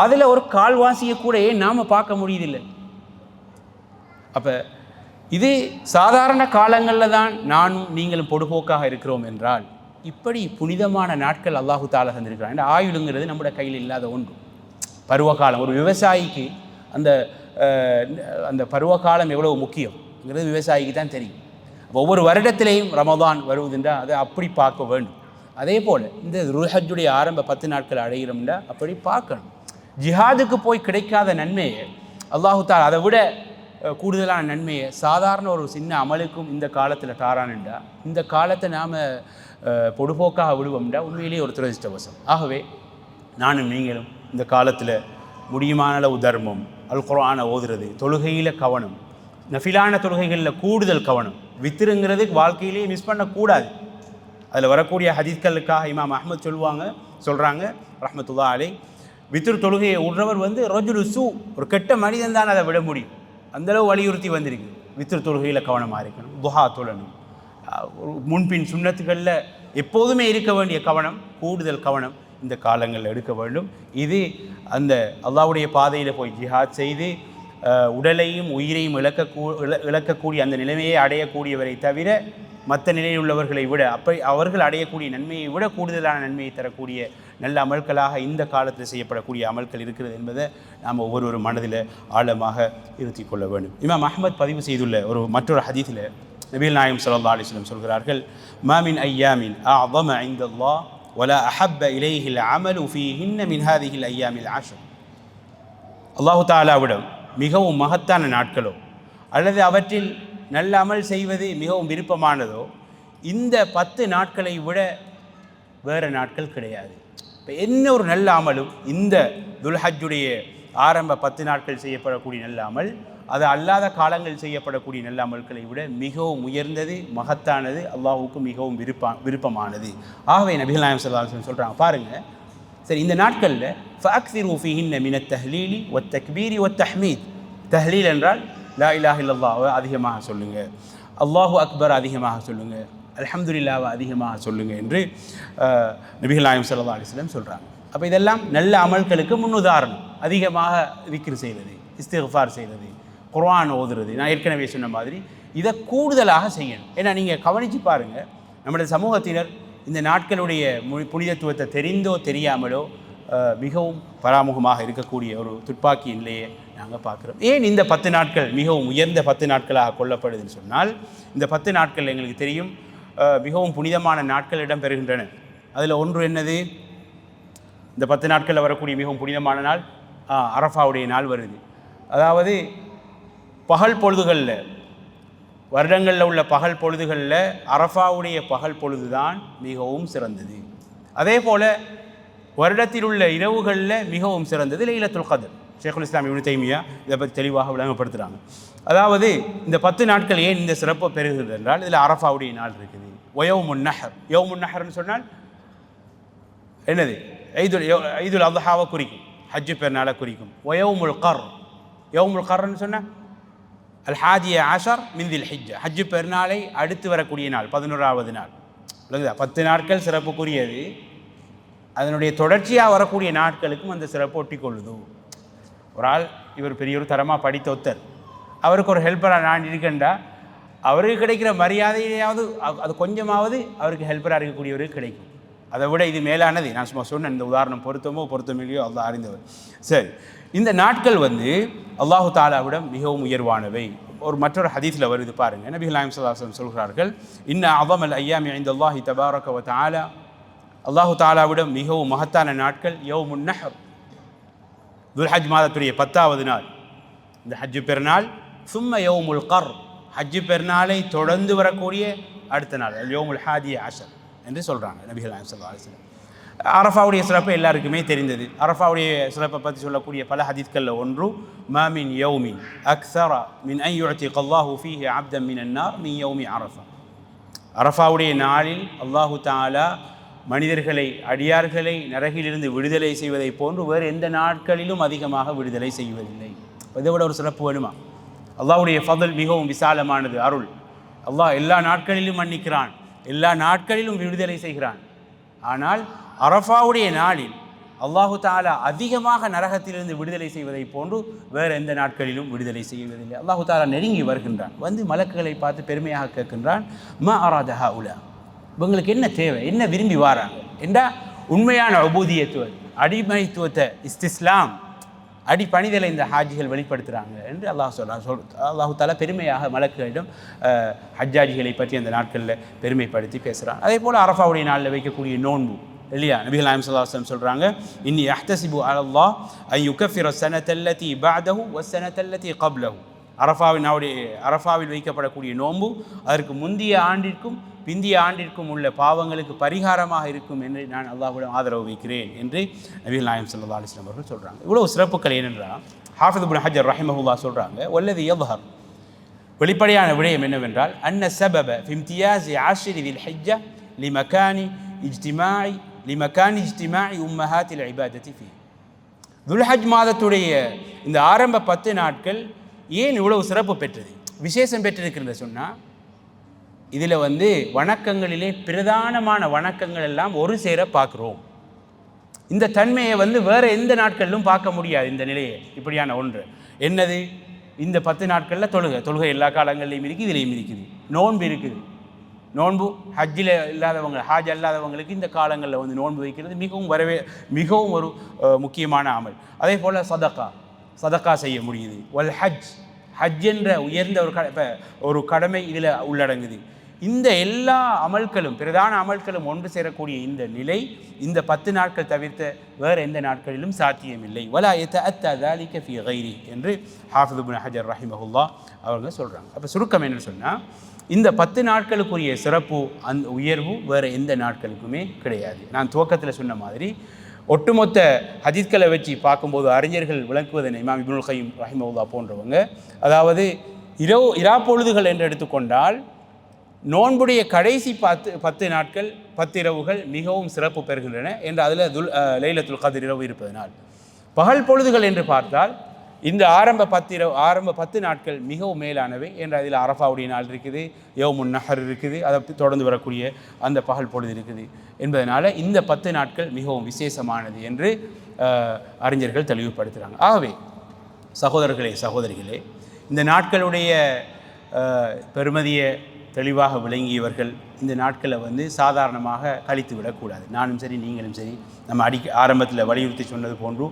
அதில் ஒரு கால்வாசியை கூட நாம் பார்க்க முடியுதில்லை. அப்போ இது சாதாரண காலங்களில் தான் நானும் நீங்களும் பொடுபோக்காக இருக்கிறோம் என்றால், இப்படி புனிதமான நாட்கள் அல்லாஹு தாலா தந்திருக்கிறான். இந்த ஆயுளுங்கிறது நம்முடைய கையில் இல்லாத ஒன்று. பருவகாலம் ஒரு விவசாயிக்கு அந்த பருவகாலம் எவ்வளோ முக்கியங்கிறது விவசாயிக்கு தான் தெரியும். ஒவ்வொரு வருடத்திலேயும் ரமதான் வருவதுன்றா அதை அப்படி பார்க்க வேண்டும். அதே போல் இந்த துல்ஹஜ்ஜுடைய ஆரம்ப 10 நாட்கள் அடைகிறோம்னா அப்படி பார்க்கணும். ஜிஹாதுக்கு போய் கிடைக்காத நன்மையை அல்லாஹு தாலா அதை விட கூடுதலான நன்மையை சாதாரண ஒரு சின்ன அமலுக்கும் இந்த காலத்தில் தாரானுண்டா, இந்த காலத்தை நாம் பொடுபோக்காக விடுவோம்டா உண்மையிலேயே ஒரு துரதிஷ்டவசம். ஆகவே நானும் நீங்களும் இந்த காலத்தில் முடியுமான அளவு தர்மம், அல் குர்ஆனை ஓதுறது, தொழுகையில் கவனம், நஃபிலான தொழுகைகளில் கூடுதல் கவனம், வித்திருங்கிறது வாழ்க்கையிலேயே மிஸ் பண்ணக்கூடாது. அதில் வரக்கூடிய ஹதீஸ்களுக்காக இமாம் அஹ்மத் சொல்கிறாங்க ரஹ்மத்துல்லாஹி அலைஹி, வித்திர் தொழுகையை விடுறவர் ரஜுலு சூ, ஒரு கெட்ட மனிதன் தான் அதை விட முடியும். அந்தளவு வலியுறுத்தி வந்திருக்கு. வித்திர் தொழுகையில் கவனமாக இருக்கணும், துஹா தொழணும், முன்பின் சுன்னத்துகளில் எப்போதுமே இருக்க வேண்டிய கவனம், கூடுதல் கவனம் இந்த காலங்களில் எடுக்க வேண்டும். இது அந்த அல்லாஹ்வுடைய பாதையில் போய் ஜிஹாத் செய்து உடலையும் உயிரையும் இழக்கக்கூடிய அந்த நிலைமையை அடையக்கூடியவரை தவிர மற்ற நிலையில் உள்ளவர்களை விட அவர்கள் அடையக்கூடிய நன்மையை விட கூடுதலான நன்மையை தரக்கூடிய நல்ல அமல்களாக இந்த காலத்தில் செய்யப்படக்கூடிய அமல்கள் இருக்கிறது என்பதை நாம் ஒவ்வொரு மனதில் ஆழமாக இருத்தி கொள்ள வேண்டும். இமாம் அஹ்மத் பதிவு செய்துள்ள மற்றொரு ஹதீஸில் நபிகள் நாயகம் ஸல்லல்லாஹு அலைஹி வஸல்லம் சொல்கிறார்கள், மா மின் ஐயாமின் அஅஸம இன்தல்லாஹ் வலா அஹப்ப இலைஹில் அமலு ஃபீஹின்ன மின் ஹாதிஹில் ஐயாமில் அஷ்ர். அல்லாஹு தஆலாவிடம் மிகவும் மகத்தான நாட்களோ அல்லது அவற்றில் நல்ல அமல் செய்வது மிகவும் விருப்பமானதோ இந்த 10 நாட்களை விட வேறு நாட்கள் கிடையாது. இப்போ என்ன ஒரு நல்ல அமலும் இந்த துல்ஹஜ்ஜுடைய ஆரம்ப 10 நாட்கள் செய்யப்படக்கூடிய நல்ல அமல், அது அல்லாத காலங்கள் செய்யப்படக்கூடிய நல்ல அமல்களை விட மிகவும் உயர்ந்தது, மகத்தானது, அல்லாஹ்வுக்கு மிகவும் விருப்பமானது. ஆகவே நபிகள் நாயகம் ஸல்லல்லாஹு அலைஹி வஸல்லம் சொல்கிறாங்க பாருங்கள், சரி இந்த நாட்களில் ஃபஅக்ஸிரு ஃபீஹின்ன மினத் தஹ்லீலி வத் தக்பீரி வத் தஹ்மீத். தஹ்லீல் என்றால் லா இலாஹ இல்லல்லாஹ் அதிகமாக சொல்லுங்கள், அல்லாஹு அக்பர் அதிகமாக சொல்லுங்கள், அல்ஹம்துலில்லாஹ் அதிகமாக சொல்லுங்கள் என்று நபிகள் நாயகம் ஸல்லல்லாஹு அலைஹி வஸல்லம் சொல்கிறாங்க. அப்போ இதெல்லாம் நல்ல அமல்களுக்கு முன்னுதாரணம். அதிகமாக திக்ர் செய்கிறது, இஸ்திக்ஃபார் செய்கிறது, குர்ஆன் ஓதுறது, நான் ஏற்கனவே சொன்ன மாதிரி இதை கூடுதலாக செய்யணும். ஏன்னா நீங்கள் கவனித்து பாருங்கள், நம்முடைய சமூகத்தினர் இந்த நாட்களுடைய புனிதத்துவத்தை தெரிந்தோ தெரியாமலோ மிகவும் பராமுகமாக இருக்கக்கூடிய ஒரு துப்பாக்கி நிலையை நாங்கள் பார்க்குறோம். ஏன் இந்த 10 நாட்கள் மிகவும் உயர்ந்த 10 நாட்களாக கொள்ளப்படுதுன்னு சொன்னால், இந்த 10 நாட்கள் எங்களுக்கு தெரியும் மிகவும் புனிதமான நாட்கள் இடம்பெறுகின்றன. அதில் ஒன்று என்னது, இந்த 10 நாட்களில் வரக்கூடிய மிகவும் புனிதமான நாள் அரஃபாவுடைய நாள் வருது. அதாவது பகல் பொழுதுகளில், வருடங்களில் உள்ள பகல் பொழுதுகளில் அரஃபாவுடைய பகல் பொழுது தான் மிகவும் சிறந்தது. அதே போல் வருடத்தில் உள்ள இரவுகளில் மிகவும் சிறந்தது லைலத்துல் கத்ர். ஷேகுல் இஸ்லாம் இப்னு தைமியா இதை பற்றி தெளிவாக விளங்கப்படுத்துகிறாங்க. அதாவது இந்த 10 நாட்கள் ஏன் இந்த சிறப்பை பெறுகிறது என்றால், இதில் அரஃபாவுடைய நாள் இருக்குது. ஒயவுமுன் நஹர், யவுமுன் நஹர்னு சொன்னால் என்னது, ஈதுல் அத்ஹாவை குறிக்கும், ஹஜ்ஜு பெருநாளை குறிக்கும். ஒயவுமுல் கர், யவுமுல் கர்ன்னு சொன்னால் அல்-ஹாதிய ஆஷர் மின் தில் ஹிஜ்ஜா, ஹஜ்ஜு பெருநாளை அடுத்து வரக்கூடிய நாள், 11வது நாள். 10 நாட்கள் சிறப்புக்குரியது, அதனுடைய தொடர்ச்சியாக வரக்கூடிய நாட்களுக்கும் அந்த சிறப்பு ஒட்டி கொள்ளுது. ஒரு ஆள் இவர் பெரிய ஒரு தரமாக படித்த ஒருத்தர், அவருக்கு ஒரு ஹெல்ப்பராக நான் இருக்கேன்டா, அவருக்கு கிடைக்கிற மரியாதையாவது அது கொஞ்சமாவது அவருக்கு ஹெல்ப்பராக இருக்கக்கூடியவருக்கு கிடைக்கும். அதை விட இது மேலானது. நான் சும்மா சொன்னேன், இந்த உதாரணம் பொருத்தமோ பொருத்தமில்லையோ அல்லாஹ் அறிந்தவர். சரி, இந்த நாட்கள் அல்லாஹு தாலாவிடம் மிகவும் உயர்வானவை. மற்றொரு ஹதீஸில் வருது பாருங்கள், நபிகள் நாயகம் ஸல்லல்லாஹு அலைஹி வஸல்லம் சொல்கிறார்கள், இன்ன அஸமல் அய்யாமி இன்தல்லாஹி தபாரக வ தஆலா, அல்லாஹு தாலாவிடம் மிகவும் மகத்தான நாட்கள் யௌமுன் நஹர், துல்ஹஜ் மாதத்துடைய 10வது நாள் இந்த ஹஜ்ஜு பெருநாள். சும்ம யௌமுல் கர், ஹஜ்ஜு பெருநாளை தொடர்ந்து வரக்கூடிய அடுத்த நாள் யௌமுல் ஹாதிய ஆஷர் என்று சொல்கிறாங்க நபிகள் நாயகம் ஸல்லல்லாஹு அலைஹி வஸல்லம். அரஃபாவுடைய சிறப்பு எல்லாருக்குமே தெரிந்தது. அரஃபாவுடைய சிறப்பை பற்றி சொல்லக்கூடிய பல ஹதீஸ்களில் ஒன்று, மா மின் யௌமின் அக்ஸர மின் அன் யுஅதிக அல்லாஹு ஃபீஹி அப்தன் மினன் நார் மின் யௌமி அரஃபா. அரஃபாவுடைய நாளில் அல்லாஹு தஆலா மனிதர்களை, அடியார்களை நரகிலிருந்து விடுதலை செய்வதை போன்று வேறு எந்த நாட்களிலும் அதிகமாக விடுதலை செய்வதில்லை. இதை விட ஒரு சிறப்பு வேணுமா? அல்லாஹ்வுடைய ஃபضல் மிகவும் விசாலமானது, அருள். அல்லாஹ் எல்லா நாட்களிலும் மன்னிக்கிறான், எல்லா நாட்களிலும் விடுதலை செய்கிறான். ஆனால் அரஃபாவுடைய நாளில் அல்லாஹு தஆலா அதிகமாக நரகத்திலிருந்து விடுதலை செய்வதை போன்று வேறு எந்த நாட்களிலும் விடுதலை செய்வதில்லை. அல்லாஹு தஆலா நெருங்கி வருகின்றான், மலக்குகளை பார்த்து பெருமையாக கேட்கின்றான், மா அராத ஹாஉலா, இவங்களுக்கு என்ன தேவை, என்ன விரும்பி வாராங்க என்றால் உண்மையான உபூதியத்துவம், அடிமைத்துவத்தை, இஸ்திஸ்லாம், அடிப்பணிதலை இந்த ஹாஜிகள் வெளிப்படுத்துகிறாங்க என்று அல்லாஹு தஆலா பெருமையாக மலக்குகளிடம் ஹஜ்ஜாஜிகளை பற்றி அந்த நாட்களில் பெருமைப்படுத்தி பேசுகிறான். அதே போல் அரஃபாவுடைய நாளில் வைக்கக்கூடிய நோன்பு இல்லையா, நபிகள் நாயகம் ஸல்லல்லாஹு அலைஹி வஸல்லம் சொல்கிறாங்க, இன்னி அஹ்தஸிபு அலல்லாஹ் அன் யுகஃபிர ஸனத்தல்லதி பஅதஹு வஸ்ஸனத்தல்லதி கப்லஹு. அரஃபாவில் வைக்கப்படக்கூடிய நோன்பு அதற்கு முந்தைய ஆண்டிற்கும் பிந்திய ஆண்டிற்கும் உள்ள பாவங்களுக்கு பரிகாரமாக இருக்கும் என்று நான் அல்லாஹ்விடம் ஆதரவு வைக்கிறேன் என்று நபிகள் நாயகம் ஸல்லல்லாஹு அலைஹி வஸல்லம் அவர்கள் சொல்கிறாங்க. இவ்வளவு சிறப்புகள் ஏனென்றால் ஹாஃபிஸ் இப்னு ஹஜர் ரஹிமஹுல்லாஹ் சொல்கிறாங்க, வல்லதி யظஹர், வெளிப்படையான விடயம் என்னவென்றால், அன்ன சபப ஃபி இம்தியாஸி ஆஷிரி தில் ஹிஜ்ஜா லிமகானி இஜ்திமாஇ உம்மஹாத்தில் இபாதத்தி ஃபீ. துல்ஹஜ் மாதத்துடைய இந்த ஆரம்ப 10 நாட்கள் ஏன் இவ்வளவு சிறப்பு பெற்றது, விசேஷம் பெற்றிருக்கிறது சொன்னால், இதில் வணக்கங்களிலே பிரதானமான வணக்கங்கள் எல்லாம் ஒரு சேர பார்க்குறோம். இந்த தன்மையை வேறு எந்த நாட்களிலும் பார்க்க முடியாது. இந்த நிலையை இப்படியான ஒன்று என்னது, இந்த 10 நாட்களில் தொழுகை எல்லா காலங்கள்லையும் இருக்குது, இதிலையும் இருக்குது. நோன்பு இருக்குது, நோன்பு ஹஜ்ஜில் இல்லாதவங்க, ஹாஜ் அல்லாதவங்களுக்கு இந்த காலங்களில் நோன்பு வைக்கிறது மிகவும் ஒரு முக்கியமான அமல். அதே போல் சதக்கா செய்ய முடியுது. வல் ஹஜ் என்ற உயர்ந்த ஒரு கடமை இதில் உள்ளடங்குது. இந்த எல்லா அமல்களும் பிரதான அமல்களும் ஒன்று சேரக்கூடிய இந்த நிலை இந்த 10 நாட்கள் தவிர்த்த வேறு எந்த நாட்களிலும் சாத்தியமில்லை. வலா யதஅத்தா ذلك في غيره என்று ஹாஃபிஸ் இப்னு ஹஜர் ரஹிமஹுல்லாஹ் அவங்க சொல்கிறாங்க. அப்போ சுருக்கம் என்ன சொன்னால், இந்த 10 நாட்களுக்குரிய சிறப்பு அந்த உயர்வு வேறு எந்த நாட்களுக்குமே கிடையாது. நான் துவக்கத்தில் சொன்ன மாதிரி ஒட்டுமொத்த ஹதீஸ்களை வச்சு பார்க்கும்போது அறிஞர்கள் விளக்குவதனை இமாம் இப்னுல் கையிம் ரஹிமஹுல்லாஹ் போன்றவங்க, அதாவது இரா பொழுதுகள் என்று எடுத்துக்கொண்டால் நோன்புடைய கடைசி 10 நாட்கள் 10 இரவுகள் மிகவும் சிறப்பு பெறுகின்றன என்று அதில் லைலத்துல் கத்ர் இரவு இருப்பதனால், பகல் பொழுதுகள் என்று பார்த்தால் இந்த ஆரம்ப 10 நாட்கள் மிகவும் மேலானவை என்று அதில் அரஃபாவுடைய நாள் இருக்குது, யௌமுன் நஹர் இருக்குது, அதை தொடர்ந்து வரக்கூடிய அந்த பகல் பொழுது இருக்குது என்பதனால இந்த 10 நாட்கள் மிகவும் விசேஷமானது என்று அறிஞர்கள் தெளிவுபடுத்துகிறாங்க. ஆகவே சகோதரர்களே சகோதரிகளே, இந்த நாட்களுடைய பெருமதியை தெளிவாக விளங்கியவர்கள் இந்த நாட்களை சாதாரணமாக கழித்து விடக்கூடாது. நானும் சரி நீங்களும் சரி, நம்ம ஆரம்பத்தில் வலியுறுத்தி சொன்னது போன்று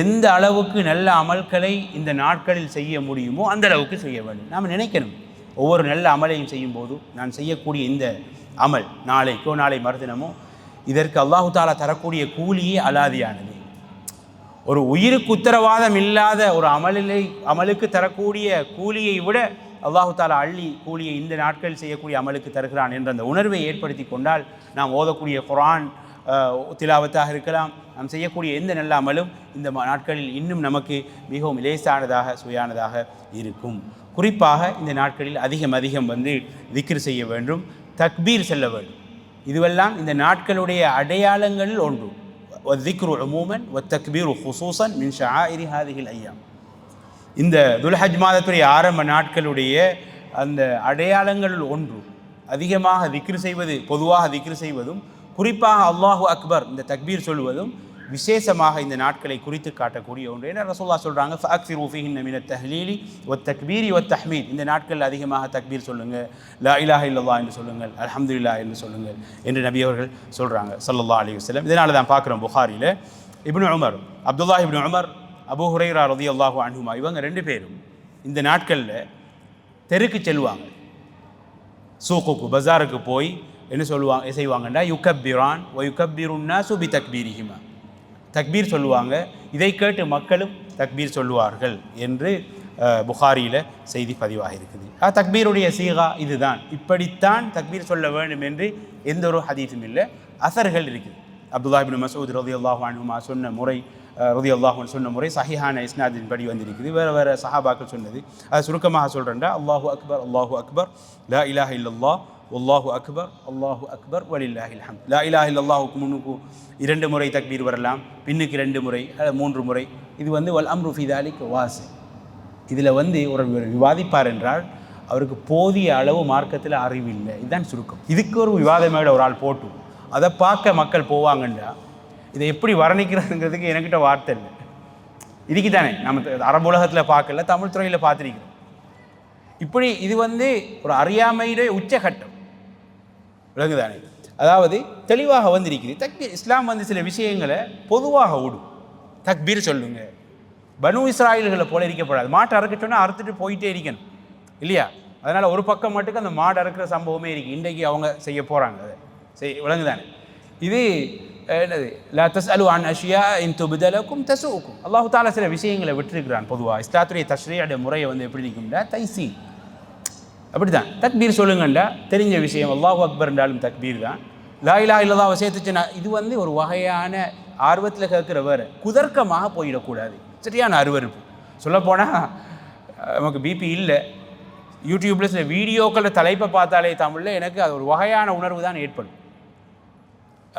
எந்த அளவுக்கு நல்ல அமல்களை இந்த நாட்களில் செய்ய முடியுமோ அந்த அளவுக்கு செய்ய வேண்டும். நாம் நினைக்கணும், ஒவ்வொரு நல்ல அமலையும் செய்யும்போது நான் செய்யக்கூடிய இந்த அமல் நாளைக்கோ நாளை மறுதினமோ இதற்கு அல்லாஹு தாலா தரக்கூடிய கூலியே அலாதியானது. ஒரு உயிருக்கு உத்தரவாதம் இல்லாத ஒரு அமலுக்கு தரக்கூடிய கூலியை விட அல்லாஹு தாலா அள்ளி கூலியை இந்த நாட்களில் செய்யக்கூடிய அமலுக்கு தருகிறான் என்ற அந்த உணர்வை ஏற்படுத்தி கொண்டால் நாம் ஓதக்கூடிய குர்ஆன் திலாவத்தாக இருக்கலாம், நாம் செய்யக்கூடிய எந்த நல்ல அமலும் இந்த நாட்களில் இன்னும் நமக்கு மிகவும் லேசானதாக சுயானதாக இருக்கும். குறிப்பாக இந்த நாட்களில் அதிகம் திக்ர் செய்ய வேண்டும், தக்பீர் செல்ல வேண்டும். இதுவெல்லாம் இந்த நாட்களுடைய அடையாளங்களில் ஒன்று. வத்திக்ரு உமூமன் வத்தக்பீரு ஹுசூசன் மின் ஷஆயிரி ஹாதிஹில் ஐயாம். இந்த துல்ஹஜ் மாதத்துடைய ஆரம்ப நாட்களுடைய அந்த அடையாளங்களில் ஒன்று. அதிகமாக திக்ர் செய்வது, பொதுவாக திக்ர் செய்வதும், குறிப்பாக அல்லாஹு அக்பர் இந்த தக்பீர் சொல்வதும் விசேஷமாக இந்த நாட்களை குறித்து காட்டக்கூடிய ஒன்று. ஏன்னா ரசூலுல்லாஹ் சொல்கிறாங்க, ஃபஅக்ஸிரு ஃபீஹின்ன மினத் தஹ்லீலி வத்தக்பீரி வத்தஹ்மீத். இந்த நாட்களில் அதிகமாக தக்பீர் சொல்லுங்கள், லா இலாஹ இல்லல்லாஹ் என்று சொல்லுங்கள், அல்ஹம்துலில்லாஹ் என்று சொல்லுங்கள் என்று நபி அவர்கள் சொல்கிறாங்க ஸல்லல்லாஹு அலைஹி வஸல்லம். இதனால தான் பார்க்குறோம் புகாரியில் இப்னு உமர், அப்துல்லாஹ் இப்னு உமர், அபூ ஹுரைரா ரலியல்லாஹு அன்ஹுமா, இவங்க 2 பேரும் இந்த நாட்களில் தெருக்கு செல்வாங்க. சூக்குக்கு பஜாருக்கு போய் என்ன செய்வாங்கன்னா யுகப்பிரான் வ யுகப்பிருன் நாசு பி தக்பீரிஹிமா, தக்பீர் சொல்லுவாங்க, இதை கேட்டு மக்களும் தக்பீர் சொல்லுவார்கள் என்று புகாரியில் செய்தி பதிவாக இருக்குது. தக்பீருடைய சீகா இதுதான், இப்படித்தான் தக்பீர் சொல்ல வேண்டும் என்று எந்த ஒரு ஹதீஸும் இல்லை, அசர்கள் இருக்குது. அப்துல்லாஹ் இப்னு மஸ்ஊத் ரலியல்லாஹு அன்ஹுமா சொன்ன முறை சஹீஹான இஸ்னாதின் படி வந்திருக்குது. வேறு சஹாபாக்கள் சொன்னது. அது சுருக்கமாக சொல்கிறேன்டா, அல்லாஹு அக்பர் அல்லாஹு அக்பர் லா இலாஹ இல்லல்லாஹ் அல்லாஹு அக்பர் வலில்லாஹில் ஹம்த். லா இலாஹ இல்லல்லாஹுக்கு முன்னுக்கு 2 முறை தக்பீர் வரலாம், பின்னுக்கு 2 முறை 3 முறை. இது வல் அம்ரு ஃபீ தாலிக வாசி. இதில் ஒரு விவாதிப்பார் என்றால் அவருக்கு போதிய அளவு மார்க்கத்தில் அறிவில்லை. இதுதான் சுருக்கம். இதுக்கு ஒரு விவாதமேட ஒரு ஆள் போட்டு அதை பார்க்க மக்கள் போவாங்கன்றா இதை எப்படி வர்ணிக்கிறதுங்கிறதுக்கு என்கிட்ட வார்த்தை இல்லை. இதுக்கு தானே நம்ம அரபு உலகத்தில் பார்க்கல, தமிழ் துறையில் பார்த்துருக்கிறோம். இப்படி இது ஒரு அறியாமையுடைய உச்சகட்டம், விளங்குதானே? அதாவது தெளிவாக வந்திருக்குது தக்பீர். இஸ்லாம் சில விஷயங்களை பொதுவாக விடும். தக்பீர் சொல்லுங்க, பனு இஸ்ராயல்களை போல இருக்கப்படாது. மாட்டை அறுக்க சொன்னால் அறுத்துட்டு போயிட்டே இருக்கணும் இல்லையா? அதனால் ஒரு பக்கம் மட்டுக்கு அந்த மாடு அறுக்கிற சம்பவமே இருக்குது. இன்றைக்கு அவங்க செய்ய போகிறாங்க, அதை விளங்குதானே? இது என்னது, லா தஸ்அலு அன் அஷ்யா இன் துப்த லக்கும் தஸூக்கும். அல்லாஹ் தஆலா சில விஷயங்களை விட்டுருக்கிறான். பொதுவாக இஸ்லாத்துடைய தஷ்ரீஅடைய முறையை எப்படி இருக்கும்டா தைசீர். அப்படி தான் தக்பீர் சொல்லுங்கண்டா தெரிஞ்ச விஷயம், அல்லாஹு அக்பர் என்றாலும் தக்பீர் தான். லா இலாஹ இல்லல்லாஹ் சேர்த்துச்சுன்னா இது ஒரு வகையான ஆர்வத்தில் கேட்குற வேறு, குதர்க்கமாக போயிடக்கூடாது. சரியான அருவருப்பு. சொல்லப்போனால் நமக்கு பிபி இல்லை, யூடியூப்பில் சில வீடியோக்களில் தலைப்பை பார்த்தாலே தமிழில் எனக்கு அது ஒரு வகையான உணர்வு தான் ஏற்படும்.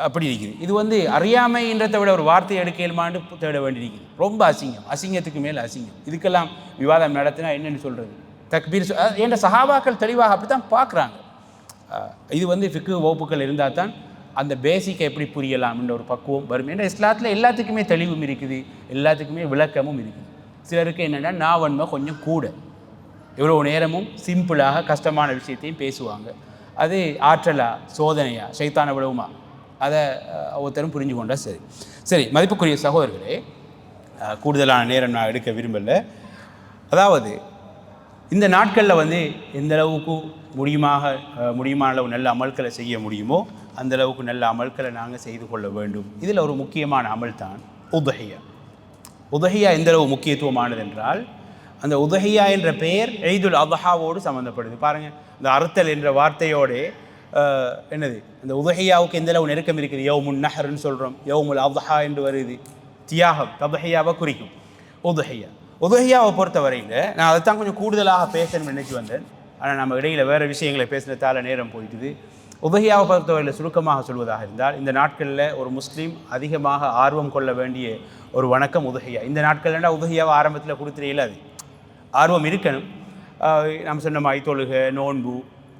அப்படி இருக்குது. இது அறியாமைன்றதை விட ஒரு வார்த்தை எடுக்கலுமான்னு தேட வேண்டியிருக்குது. ரொம்ப அசிங்கம், அசிங்கத்துக்கு மேலே அசிங்கம். இதுக்கெல்லாம் விவாதம் நடத்தினா என்னென்னு சொல்கிறது? தக்பீர் என்ற சஹாபாக்கள் தெளிவாக அப்படி தான் பார்க்குறாங்க. இது ஃபிக்கு வகுப்புகள் இருந்தால் தான் அந்த பேசிக்கை எப்படி புரியலாம் என்ற ஒரு பக்குவம் வரும். ஏன்னா இஸ்லாத்தில் எல்லாத்துக்குமே தெளிவும் இருக்குது, எல்லாத்துக்குமே விளக்கமும் இருக்குது. சிலருக்கு என்னென்னா நாவன்மை கொஞ்சம் கூட, எவ்வளோ நேரமும் சிம்பிளாக கஷ்டமான விஷயத்தையும் பேசுவாங்க. அது ஆற்றலா சோதனையா ஷைத்தான விடவுமா, அதை ஒருத்தரும் புரிஞ்சு கொண்டா சரி. மதிப்புக்குரிய சகோதரர்களே, கூடுதலான நேரம் நான் எடுக்க விரும்பலை. அதாவது இந்த நாட்களில் வந்து எந்த அளவுக்கு முடியுமான அளவு நல்ல அமல்களை செய்ய முடியுமோ அந்த அளவுக்கு நல்ல அமல்களை நாங்கள் செய்து கொள்ள வேண்டும். இதில் ஒரு முக்கியமான அமல் தான் உதஹியா. உதஹியா எந்த அளவு முக்கியத்துவமானது என்றால், அந்த உதஹியா என்ற பெயர் ஈதுல் அத்ஹாவோடு சம்மந்தப்படுது. பாருங்கள், இந்த அறுத்தல் என்ற வார்த்தையோடு என்னது அந்த உதஹியாவுக்கு எந்த அளவு நெருக்கம் இருக்குது. யௌமுன் நஹர்ன்னு சொல்கிறோம், யௌமுல் அத்ஹா என்று வருது, தியாகம், தத்ஹியாவை குறிக்கும் உதஹியா. உதஹியாவை பொறுத்தவரையில் நான் அதைத்தான் கொஞ்சம் கூடுதலாக பேசணும்னு நினச்சி வந்தேன். ஆனால் நம்ம இடையில் வேறு விஷயங்களை பேசினதால நேரம் போயிட்டுது. உதஹியாவை பொறுத்தவரையில் சுருக்கமாக சொல்வதாக இருந்தால், இந்த நாட்களில் ஒரு முஸ்லீம் அதிகமாக ஆர்வம் கொள்ள வேண்டிய ஒரு வணக்கம் உதஹியா. இந்த நாட்கள்னா உதஹியாவை ஆரம்பத்தில் கொடுத்துறையில் அது ஆர்வம் இருக்கணும். நம்ம சொன்ன மாதிரி தொழுகை, நோன்பு,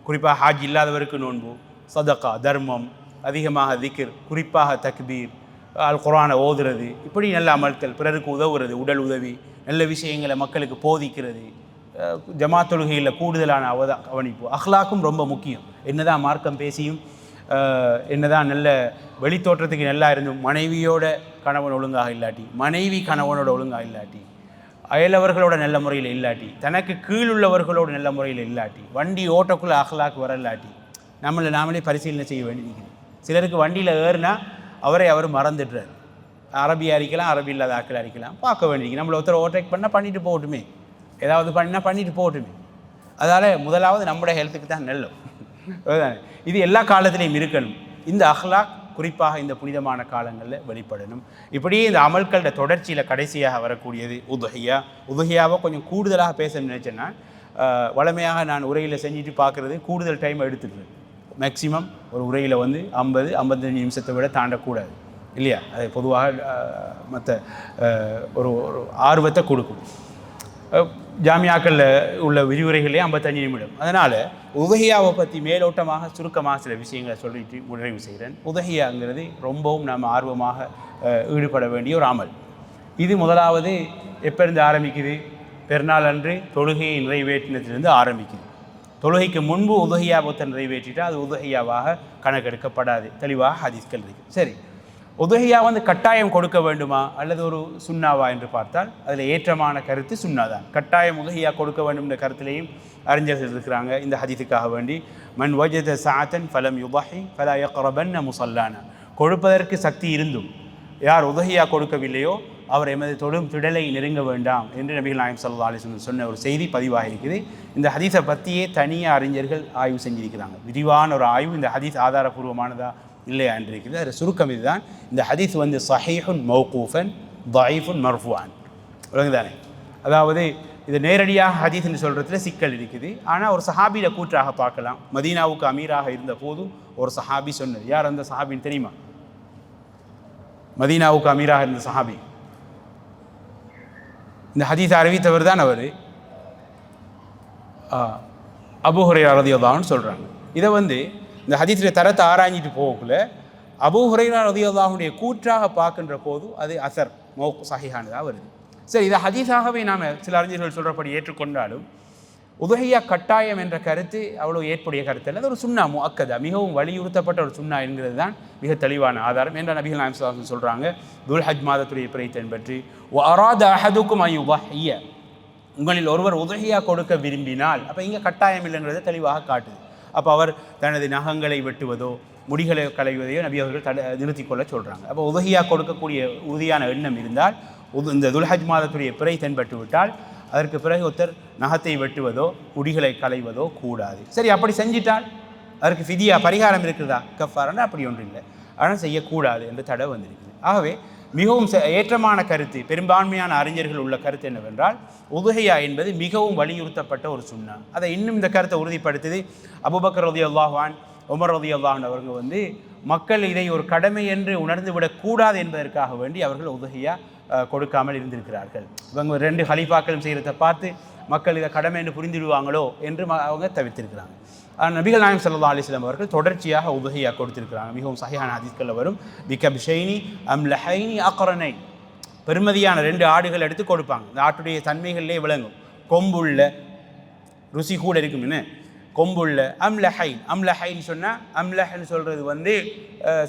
குறிப்பாக ஹாஜ் இல்லாதவருக்கு நோன்பு, சதகா, தர்மம், அதிகமாக திக்ர், குறிப்பாக தக்பீர், அல் குர்ஆனை ஓதுறது, இப்படி நல்ல அமல்கள், பிறருக்கு உதவுறது, உடல் உதவி, நல்ல விஷயங்களை மக்களுக்கு போதிக்கிறது, ஜமாத் தொழுகையில் கூடுதலான கவனிப்பு, அஹ்லாக்கும் ரொம்ப முக்கியம். என்னதான் மார்க்கம் பேசியும், என்னதான் நல்ல வெளித்தோற்றத்துக்கு நல்லா இருந்தும் மனைவியோட கணவன் ஒழுங்காக இல்லாட்டி, மனைவி கணவனோட ஒழுங்காக இல்லாட்டி, அயலவர்களோட நல்ல முறையில் இல்லாட்டி, தனக்கு கீழுள்ளவர்களோட நல்ல முறையில் இல்லாட்டி, வண்டி ஓட்டக்குள்ளே அஹ்லாக்கு வர இல்லாட்டி நாமளே பரிசீலனை செய்ய வேண்டியிருக்குது. சிலருக்கு வண்டியில் ஏறுனா அவர் மறந்துடுறார். அரபியாக இருக்கலாம், அரபி இல்லாத ஆக்கள் அரிக்கலாம், பார்க்க வேண்டியிருக்கு. நம்மளை ஒருத்தர் ஓவர்டேக் பண்ணால் பண்ணிட்டு போகட்டுமே, ஏதாவது பண்ணால் பண்ணிட்டு போகட்டுமே. அதால் முதலாவது நம்முடைய ஹெல்த்துக்கு தான் நல்லது. இது எல்லா காலத்திலையும் இருக்கணும். இந்த அஹ்லாக் குறிப்பாக இந்த புனிதமான காலங்களில் வெளிப்படணும். இப்படியே இந்த அமல்களோட தொடர்ச்சியில் கடைசியாக வரக்கூடியது உதுஹியா. உதுஹியாவை கொஞ்சம் கூடுதலாக பேச நினைச்சேன்னா, வளமையாக நான் உரையில் செஞ்சுட்டு பார்க்குறது கூடுதல் டைம் எடுத்துக்கிறேன். மேக்சிமம் ஒரு உரையில் வந்து 50-55 நிமிஷத்தை விட தாண்டக்கூடாது இல்லையா? அது பொதுவாக மற்ற ஒரு ஆர்வத்தை கொடுக்கும். ஜாமியாக்களில் உள்ள விரிவுரைகளே 55 நிமிடம். அதனால் உதஹியாவை பற்றி மேலோட்டமாக சுருக்கமாக சில விஷயங்களை சொல்லிட்டு நிறைவு செய்கிறேன். உதஹியாங்கிறது ரொம்பவும் நாம் ஆர்வமாக ஈடுபட வேண்டிய ஒரு அமல். இது முதலாவது எப்போ இருந்து ஆரம்பிக்குது? பெருநாள் அன்று தொழுகையை நிறைவேற்றினத்திலிருந்து ஆரம்பிக்குது. தொழுகைக்கு முன்பு உதஹியாவை நிறைவேற்றிட்டால் அது உதஹியாவாக கணக்கெடுக்கப்படாது. தெளிவாக ஹதீஸ்கள் இருக்குது. சரி, உதஹியா வந்து கட்டாயம் கொடுக்க வேண்டுமா அல்லது ஒரு சுன்னாவா என்று பார்த்தால் அதில் ஏற்றமான கருத்து சுன்னா தான். கட்டாயம் உதஹியா கொடுக்க வேண்டும் என்ற கருத்திலையும் அறிஞர்கள் இருக்கிறாங்க. இந்த ஹதீஸுக்காக வேண்டி, மன் வஜத சாத்தன் ஃபலம் யுதஹி ஃபலா யக்ரபன்ன முஸல்லானா, கொடுப்பதற்கு சக்தி இருந்தும் யார் உதஹியா கொடுக்கவில்லையோ அவர் எமது தொடும் திடலை நெருங்க வேண்டாம் என்று நபிகள் நாயகம் ஸல்லல்லாஹு அலைஹி வஸல்லம் சொன்ன ஒரு செய்தி பதிவாக இருக்குது. இந்த ஹதீஸை பற்றியே தனியாக அறிஞர்கள் ஆய்வு செஞ்சிருக்கிறாங்க. விரிவான ஒரு ஆய்வு. இந்த ஹதீஸ் ஆதாரபூர்வமானதா இல்லையா என்று இருக்குது. அதில் சுருக்கம் இதுதான். இந்த ஹதீஸ் வந்து சஹீஹுன் மௌகூஃபன் தஈஃபுன் மர்ஃபூஅன். விளங்குதானே? அதாவது இது நேரடியாக ஹதீஸ்ன்னு சொல்கிறதுல சிக்கல் இருக்குது. ஆனால் ஒரு சஹாபியில கூற்றாக பார்க்கலாம். மதீனாவுக்கு அமீராக இருந்த போது ஒரு சஹாபி சொன்னது. யார் அந்த சஹாபின்னு தெரியுமா? மதீனாவுக்கு அமீராக இருந்த சஹாபி, இந்த ஹதீஸ் அறிவித்தவர் தான் அவர், அபூ ஹுரைரா ரலியல்லாஹு அன்ஹு சொல்கிறாங்க. இதை வந்து இந்த ஹதீஸில் தரத்தை ஆராய்ஞ்சிட்டு போகக்குள்ள அபூ ஹுரைரா ரலியல்லாஹு அன்ஹுடைய கூற்றாக பார்க்கின்ற போது அது அசர் சஹீஹானதாக வருது. சரி, இதை ஹதீஸாகவே நாம் சில அறிஞர்கள் சொல்கிறபடி ஏற்றுக்கொண்டாலும் உதஹியா கட்டாயம் என்ற கருத்து அவ்வளோ ஏற்புடைய கருத்து இல்லை. அது ஒரு சுன்னா முஅக்கதா, மிகவும் வலியுறுத்தப்பட்ட ஒரு சுன்னா என்கிறது தான் மிக தெளிவான ஆதாரம். என்ற நபிகள் நாயகம் ஸல்லல்லாஹு அலைஹி வஸல்லம் சொல்கிறாங்க, துல்ஹஜ் மாதத்துடைய பிறைத்தன் பற்றி, வஅராத அஹதுக்கும் அன் யுதஹிய, உங்களில் ஒருவர் உதஹியா கொடுக்க விரும்பினால், அப்போ இங்கே கட்டாயம் இல்லைங்கிறத தெளிவாக காட்டுது. அப்போ அவர் தனது நகங்களை வெட்டுவதோ முடிகளை களைவதையோ நபி அவர்கள் நிறுத்தி கொள்ள சொல்கிறாங்க. அப்போ உதஹியா கொடுக்கக்கூடிய உறுதியான எண்ணம் இருந்தால், இந்த துல்ஹஜ் மாதத்துடைய பிறை தென்பட்டு விட்டால் அதற்கு பிறகு ஒருத்தர் நகத்தை வெட்டுவதோ முடிகளை களைவதோ கூடாது. சரி, அப்படி செஞ்சிட்டால் அதற்கு ஃபிதியா பரிகாரம் இருக்கிறதா? கஃபாரன்னா அப்படி ஒன்று இல்லை. ஆனால் செய்யக்கூடாது என்று தடை வந்திருக்குது. ஆகவே மிகவும் ஏற்றமான கருத்து, பெரும்பான்மையான அறிஞர்கள் உள்ள கருத்து என்னவென்றால், உதுஹியா என்பது மிகவும் வலியுறுத்தப்பட்ட ஒரு சுன்னா. அதை இன்னும் இந்த கருத்தை உறுதிப்படுத்துது அபூபக்கர் ரலியல்லாஹு அன்ஹு, உமர் ரலியல்லாஹு அன்ஹு அவர்கள் வந்து மக்கள் இதை ஒரு கடமை என்று உணர்ந்து விடக்கூடாது என்பதற்காக வேண்டி அவர்கள் உதுஹியா கொடுக்காமல் இருந்திருக்கிறார்கள். இவங்க 2 ஹலீஃபாக்களும் செய்கிறத பார்த்து மக்கள் இதை கடமை என்று புரிந்துடுவாங்களோ என்று அவங்க தவிர்த்திருக்கிறாங்க. நபிகள் நாயகம் ஸல்லல்லாஹு அலைஹி வஸல்லம் அவர்கள் தொடர்ச்சியாக உதுஹியா கொடுத்திருக்கிறாங்க. மிகவும் சஹீஹான ஹதீஸ்களில் வரும், பிகப்ஷைனி அம்லஹைனி அக்ரனை, பெருமதியான 2 ஆடுகள் எடுத்து கொடுப்பாங்க. இந்த ஆட்டுடைய தன்மைகளிலே விளங்கும். கொம்புள்ள, ருசி கூட இருக்கும், என்ன கொம்புள்ள. அம்லஹைன், அம்லஹைன் சொன்னால், அம்லஹன்னு சொல்கிறது வந்து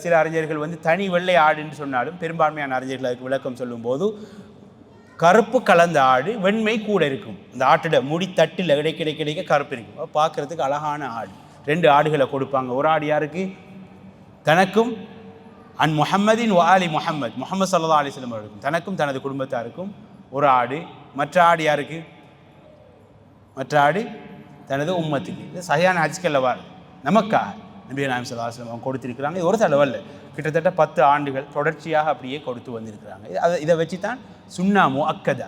சில அறிஞர்கள் வந்து தனி வெள்ளை ஆடுன்னு சொன்னாலும் பெரும்பான்மையான அறிஞர்கள் அதுக்கு விளக்கம் சொல்லும்போது கருப்பு கலந்த ஆடு வெண்மை கூட இருக்கும். இந்த ஆட்டோட முடி தட்டில் கிடைக்க கருப்பு இருக்கும். பார்க்குறதுக்கு அழகான ஆடு. 2 ஆடுகளை கொடுப்பாங்க. ஒரு ஆடு யாருக்கு? தனக்கும் அன் முஹம்மதின் வாலி முஹம்மது ஸல்லல்லாஹு அலைஹி வஸல்லம் அவர்களுக்கும், தனக்கும் தனது குடும்பத்தாருக்கும் ஒரு ஆடு. மற்ற ஆடு யாருக்கு? மற்ற ஆடு தனது உம்மத்துக்கு. இது சஹீஹான ஹதீஸ்களில் வர நமக்காக நபி நாயகம் ஸல்லல்லாஹு அலைஹி வஸல்லம் அவங்க கொடுத்திருக்கிறாங்க. இது ஒரு தடவை இல்லை, கிட்டத்தட்ட 10 ஆண்டுகள் தொடர்ச்சியாக அப்படியே கொடுத்து வந்திருக்கிறாங்க. இதை வச்சு தான் சுன்னா முஅக்கதா,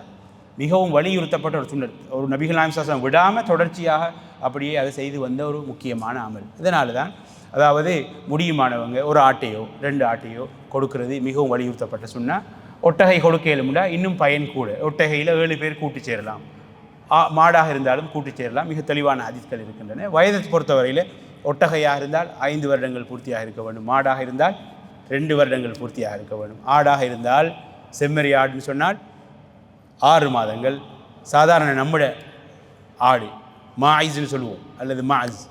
மிகவும் வலியுறுத்தப்பட்ட ஒரு சுன்னத். ஒரு நபிகள் நாயகம் ஸல்லல்லாஹு அலைஹி வஸல்லம் விடாமல் தொடர்ச்சியாக அப்படியே அதை செய்து வந்த ஒரு முக்கியமான அமல். இதனால தான் அதாவது முடியுமானவங்க ஒரு ஆட்டையோ 2 ஆட்டையோ கொடுக்கறது மிகவும் வலியுறுத்தப்பட்ட சுன்னா. ஒட்டகை கொடுக்கலும்னா இன்னும் பயன் கூட. ஒட்டகையில் 7 பேர் கூட்டு சேரலாம், மாடாக இருந்தாலும் கூட்டு சேரலாம். மிக தெளிவான ஹதீஸ்கள் இருக்கின்றன. வயதை பொறுத்தவரையில் ஒட்டகையாக இருந்தால் 5 வருடங்கள் பூர்த்தியாக இருக்க வேண்டும், மாடாக இருந்தால் 2 வருடங்கள் பூர்த்தியாக இருக்க வேண்டும், ஆடாக இருந்தால் செம்மறி ஆடுன்னு சொன்னால் 6 மாதங்கள், சாதாரண நம்முட ஆடு மாயிஸ்ன்னு சொல்லுவோம் அல்லது மாஸ்,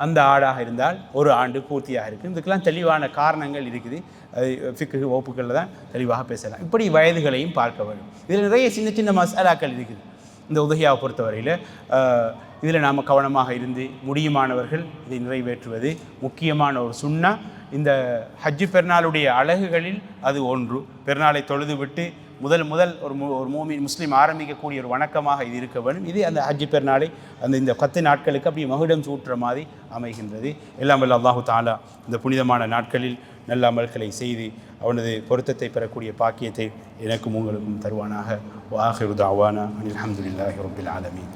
அந்த ஆடாக இருந்தால் 1 ஆண்டு பூர்த்தியாக இருக்குது. இதுக்கெல்லாம் தெளிவான காரணங்கள் இருக்குது. அது ஃபிக்ஹ் வகுப்புகளில் தான் தெளிவாக பேசலாம். இப்படி வயதுகளையும் பார்க்க வேண்டும். இதில் நிறைய சின்ன சின்ன மசாலாக்கள் இருக்குது. இந்த உதகியாவை பொறுத்தவரையில் இதில் நாம் கவனமாக இருந்து முடியுமானவர்கள் இதை நிறைவேற்றுவது முக்கியமான ஒரு சுன்னா. இந்த ஹஜ்ஜு பெருநாளுடைய அழகுகளில் அது ஒன்று. பெருநாளை தொழுது விட்டு முதல் ஒரு மூமின் முஸ்லீம் ஆரம்பிக்கக்கூடிய ஒரு வணக்கமாக இது இருக்க வேண்டும். இது அந்த ஹஜ்ஜு பெருநாளை இந்த 10 நாட்களுக்கு அப்படி மகுடம் சூட்டுற மாதிரி அமைகின்றது. எல்லாம் வல்ல அல்லாஹு தஆலா இந்த புனிதமான நாட்களில் நல்ல அமல்களை செய்து அவனது பொருத்தத்தை பெறக்கூடிய பாக்கியத்தை எனக்கும் உங்களுக்கும் தருவானாக. வ ஆகிரு தஅவானா அனில் ஹம்துலில்லாஹி ரப்பில் ஆலமீன்.